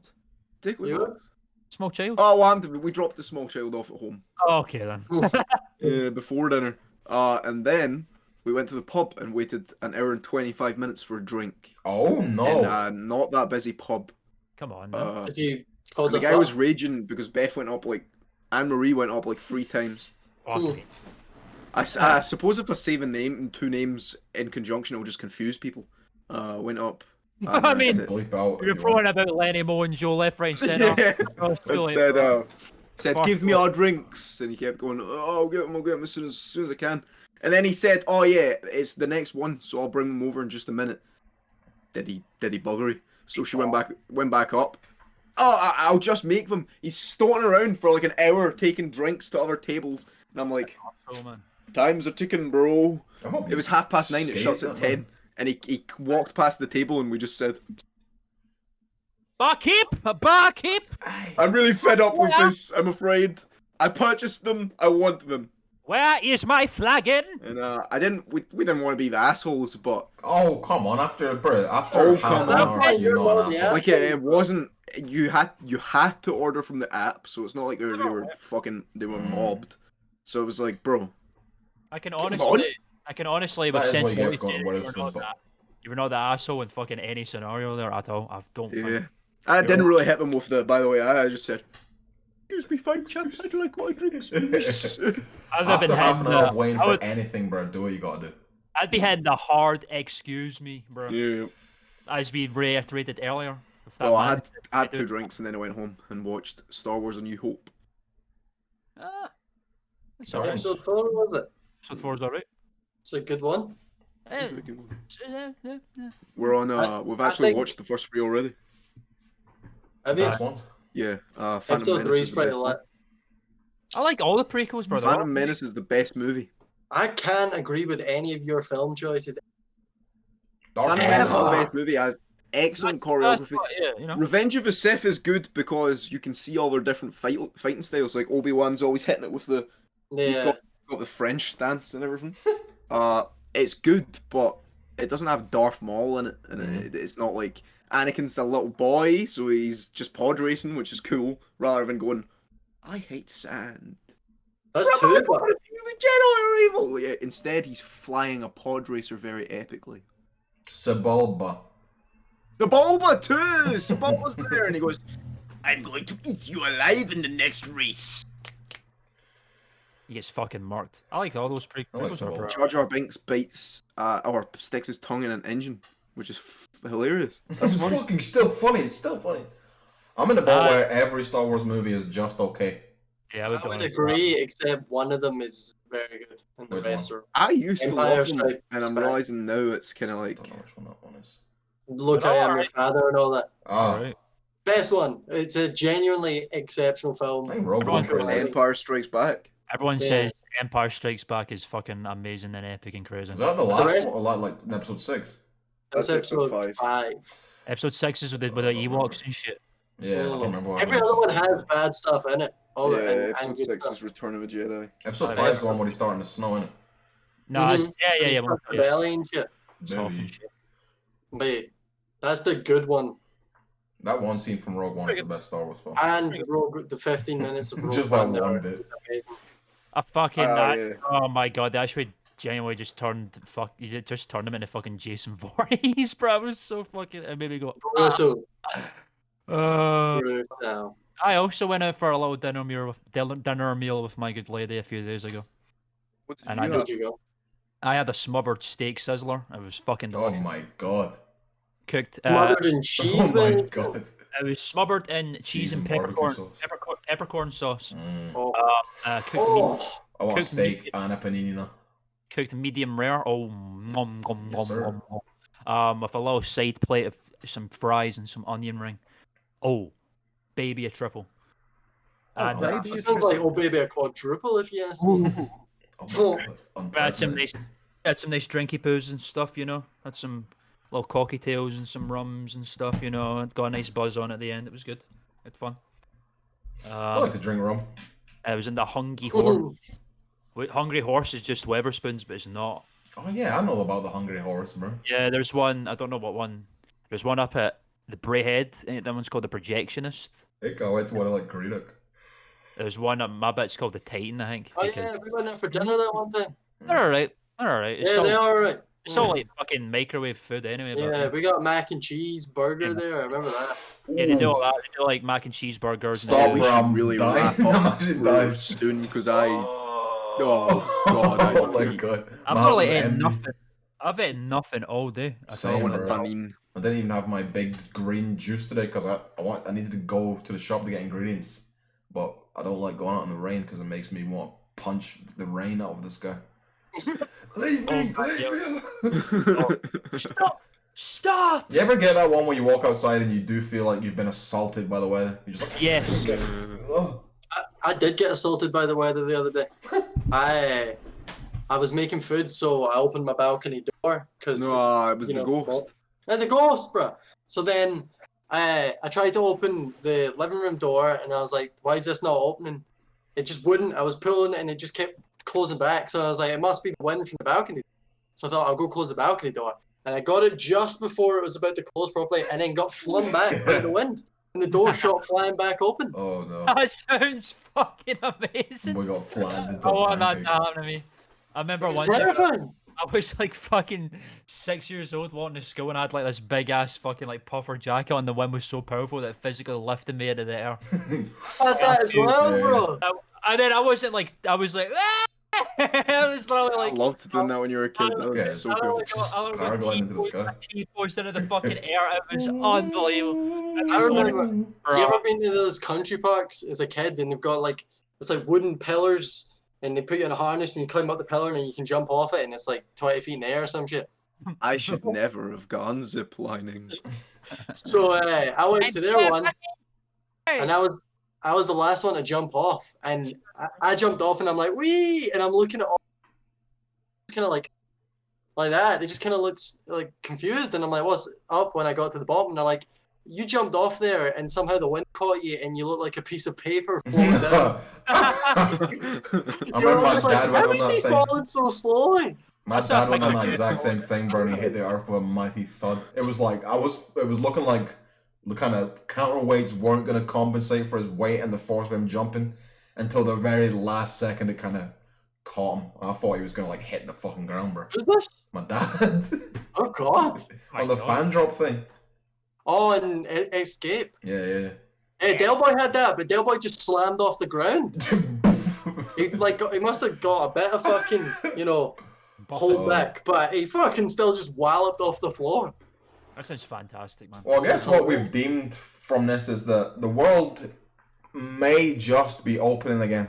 Take You? box. Small child. Oh, well, we dropped the small child off at home. Oh, okay then. Before dinner. And then we went to the pub and waited an hour and 25 minutes for a drink. Oh no. In a not that busy pub. Come on, man. Did you cause The a guy fuss? was raging because Beth went up Anne-Marie went up 3 times. Okay. I suppose if I say the name and 2 names in conjunction, it will just confuse people. Went up. I mean, said, Bleep out. You're throwing about Lenny Moe and Joe left, right, and centre. yeah. Oh, it's too And late, said, Fuck give me off. our drinks. And he kept going, oh, I'll get them as soon as I can. And then he said, oh yeah, it's the next one, so I'll bring them over in just a minute. Did he buggery? So she went back up. Oh, I'll just make them. He's stalking around for an hour taking drinks to other tables. And I'm like, Oh, man. time's a ticking, bro. I hope It was 9:30, it shuts at 10. And he walked past the table and we just said, Barkeep! I'm really fed up with this, I'm afraid. I purchased them, I want them. Where is my flagon? And we didn't want to be the assholes, but Oh come on! After Oh, half come an on. hour, you're not an asshole. it wasn't. You had to order from the app, so it's not like they were mobbed. So it was like, bro, I can on. honestly, That with is what you get sensibility, for going to you're Wetherspoons, not but- you're not the asshole in fucking any scenario there at all. I don't. yeah. Think. I didn't really hit them with the. By the way, I just said, "Excuse me, fine chaps, I'd like my drinks, please." I've After been half an hour of waiting I for would- anything, bro, do what you gotta do. I'd be hitting the hard excuse me, bro. Yeah. As we reiterated earlier, Well, I had 2 drinks and then I went home and watched Star Wars: A New Hope. It's alright. Episode 4 was it? Episode 4 is alright. It's a good one. We're on. We've actually watched the first 3 already. Have you? Yeah. Phantom Episode Menace 3 is is the pretty best one. lit. I like all the prequels, brother. Phantom Menace is the best movie. I can't agree with any of your film choices. Phantom Menace is the best movie. It has excellent choreography. You know. Revenge of the Sith is good because you can see all their different fighting styles. Like Obi-Wan's always hitting it with the. He's got the French stance and everything. It's good, but it doesn't have Darth Maul in it, and it's not like Anakin's a little boy, so he's just pod racing, which is cool, rather than going, I hate sand. That's too bad. The Jedi are evil. Yeah, instead, he's flying a pod racer very epically. Sebulba. Sebulba too! Sebulba's there, and he goes, I'm going to eat you alive in the next race. He gets fucking marked. I like all those prequels. Jar Jar Binks bites or sticks his tongue in an engine, which is hilarious. That's fucking still funny. It's still funny. I'm in the boat where every Star Wars movie is just okay. Yeah, I would agree, except one of them is very good, and the rest are. I used to love them, and I'm realizing now it's kind of like. I don't know which one that one is. Look, I Am Your Father and all that. Right. Best one. It's a genuinely exceptional film. I think Rogue One's Empire Strikes Back. Everyone says Empire Strikes Back is fucking amazing and epic and crazy. Is that the last one? Or like episode 6? That's episode 5. Episode 6 is with the Ewoks and shit. Yeah, I don't remember what every other one has bad stuff in it. Episode 6 is Return of the Jedi. Episode 5 is the one where he's starting to snow in it. No, yeah. Rebellion shit. But that's the good one. That one scene from Rogue One is the best Star Wars film. And the 15 minutes of Rogue just One. that one bit. Is amazing. I fucking oh my god, they actually genuinely just turned him into fucking Jason Voorhees, bro. It was so fucking it made me go Brutal. Brutal. I also went out for a little dinner meal with my good lady a few days ago. Where did you go? I had a smothered steak sizzler. It was fucking delicious. Oh my god. Cooked smothered in cheese, man. Oh my god. It was smothered in cheese and peppercorn sauce. I want steak and a panini. Cooked medium rare. Oh, with a little side plate of some fries and some onion ring. Oh, baby, a triple. And it sounds like baby, a quadruple if you ask me. Had some nice drinky poos and stuff, you know. Had some little cocktails and some rums and stuff, you know. Got a nice buzz on at the end. It was good. Had fun. I like to drink rum. I was in the Hungry Horse. Hungry Horse is just Weatherspoons, but it's not. Oh yeah, I know about the Hungry Horse, bro. Yeah, there's one. I don't know what one. There's one up at the Brayhead. That one's called the Projectionist. I can't wait to want to like Greenock. There's one at my bit's called the Titan, I think. Oh yeah, we went there for dinner that one time. They're alright. Yeah, they are alright. It's all like fucking microwave food anyway. Yeah, we got mac and cheese burger there. I remember that. Yeah, they do all that. They do like mac and cheese burgers. Stop, and I'm really dying. Imagine soon because I. Oh god! Oh my god! I've probably ate nothing. I've eaten nothing all day. I didn't even have my big green juice today because I needed to go to the shop to get ingredients, but I don't like going out in the rain because it makes me want to punch the rain out of the sky. Leave me! Stop! You ever get that one where you walk outside and you do feel like you've been assaulted by the weather? You're just like, yes. I did get assaulted by the weather the other day. I was making food, so I opened my balcony door because it was the ghost. The ghost, bro. So then I tried to open the living room door, and I was like, "Why is this not opening?" It just wouldn't. I was pulling, and it just kept closing back. So I was like, "It must be the wind from the balcony." So I thought I'll go close the balcony door, and I got it just before it was about to close properly, and then got flung back by the wind. And the door shot flying back open. Oh no. That sounds fucking amazing. We got flattened. I want that to happen to me. I remember one time I was like fucking 6 years old walking to school and I had like this big ass fucking like puffer jacket on. The wind was so powerful that it physically lifted me into the air. That as well, bro. And then I wasn't like, I was like, ah! I was literally I like, loved doing that when you were a kid. That Yeah. was so cool. Gargling into the sky. T-posed into the fucking air. It was unbelievable. I remember. You ever been to those country parks as a kid, and they've got like it's like wooden pillars, and they put you in a harness, and you climb up the pillar, and you can jump off it, and it's like 20 feet in the air or some shit. I should never have gone ziplining. So I went to their one, and I was the last one to jump off, and I jumped off, and I'm like, wee, and I'm looking at all, kind of like that. They just kind of looked like confused, and I'm like, what's up? When I got to the bottom, and they're like, you jumped off there, and somehow the wind caught you, and you look like a piece of paper floating down. I remember my dad went how on is that he thing. falling so slowly? My dad went on that exact same thing, bro, and he hit the earth with a mighty thud. It was like, it was looking like the kind of counterweights weren't going to compensate for his weight and the force of him jumping until the very last second it kind of caught him. I thought he was going to like hit the fucking ground, bro. Who's this? My dad. Oh, God. On the fan drop thing. Oh, and Escape. Yeah. Hey, Del Boy had that, but Del Boy just slammed off the ground. He must have got a bit of fucking, hold back, but he fucking still just walloped off the floor. That sounds fantastic, man. Well, I guess what we've deemed from this is that the world may just be opening again,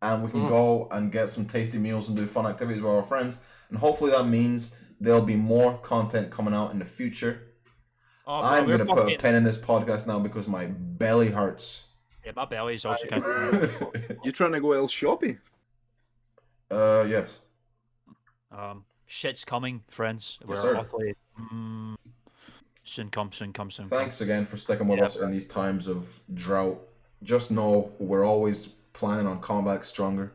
and we can go and get some tasty meals and do fun activities with our friends, and hopefully that means there'll be more content coming out in the future. Oh, I'm going to put a pin in this podcast now because my belly hurts. Yeah, my belly is also kind of... You trying to go El Shoppy? Yes. Shit's coming, friends. Yes, We're sir. awfully... soon come. Thanks again for sticking with us in these times of drought. Just know we're always planning on coming back stronger.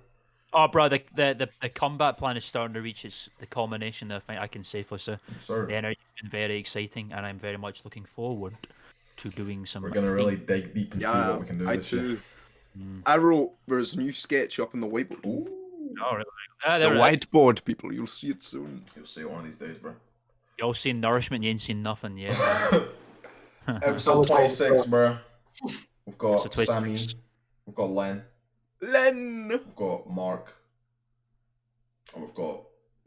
Oh, bro, the combat plan is starting to reach the culmination. I can safely say. Sir. The energy's been very exciting, and I'm very much looking forward to doing some. We're gonna really dig deep and see what we can do this year. I wrote there's a new sketch up on the whiteboard. Ooh. Oh, really? The whiteboard, people. You'll see it soon. You'll see it one of these days, bro. You all seen Nourishment, you ain't seen nothing yet. Episode 26, bro. We've got Episode 26. Sammy. We've got Len. We've got Mark. And we've got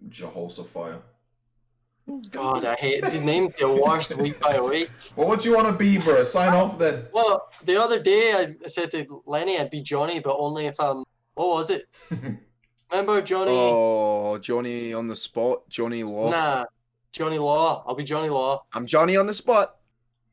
Jehoshaphat. God, I hate the names get worse week by week. Well, what do you want to be, bro? Sign off then. Well, the other day I said to Lenny I'd be Johnny, but only if I'm... What was it? Remember Johnny? Oh, Johnny on the spot. Johnny Law. Nah, Johnny Law. I'll be Johnny Law. I'm Johnny on the spot.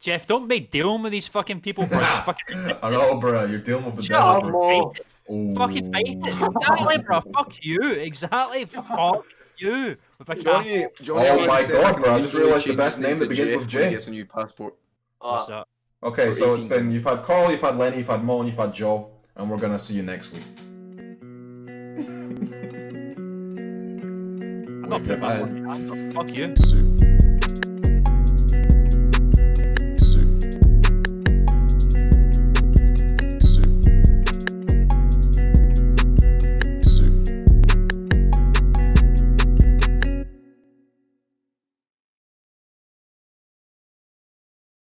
Jeff, don't make dealing with these fucking people, bro. Just fucking... I know, bro. You're dealing with the Shut devil, up, bro. Mo. Fucking fight it. Exactly, bro. Fuck you. Exactly. Fuck you. With a Johnny Oh my god, bro. I just realized the best name that begins with J. He gets a new passport. What's that? Okay, For so it's 18. been, you've had Carl, you've had Lenny, you've had Mo, and you've had Joe, and we're gonna see you next week. I'm not putting my phone down. Fuck you. Soon.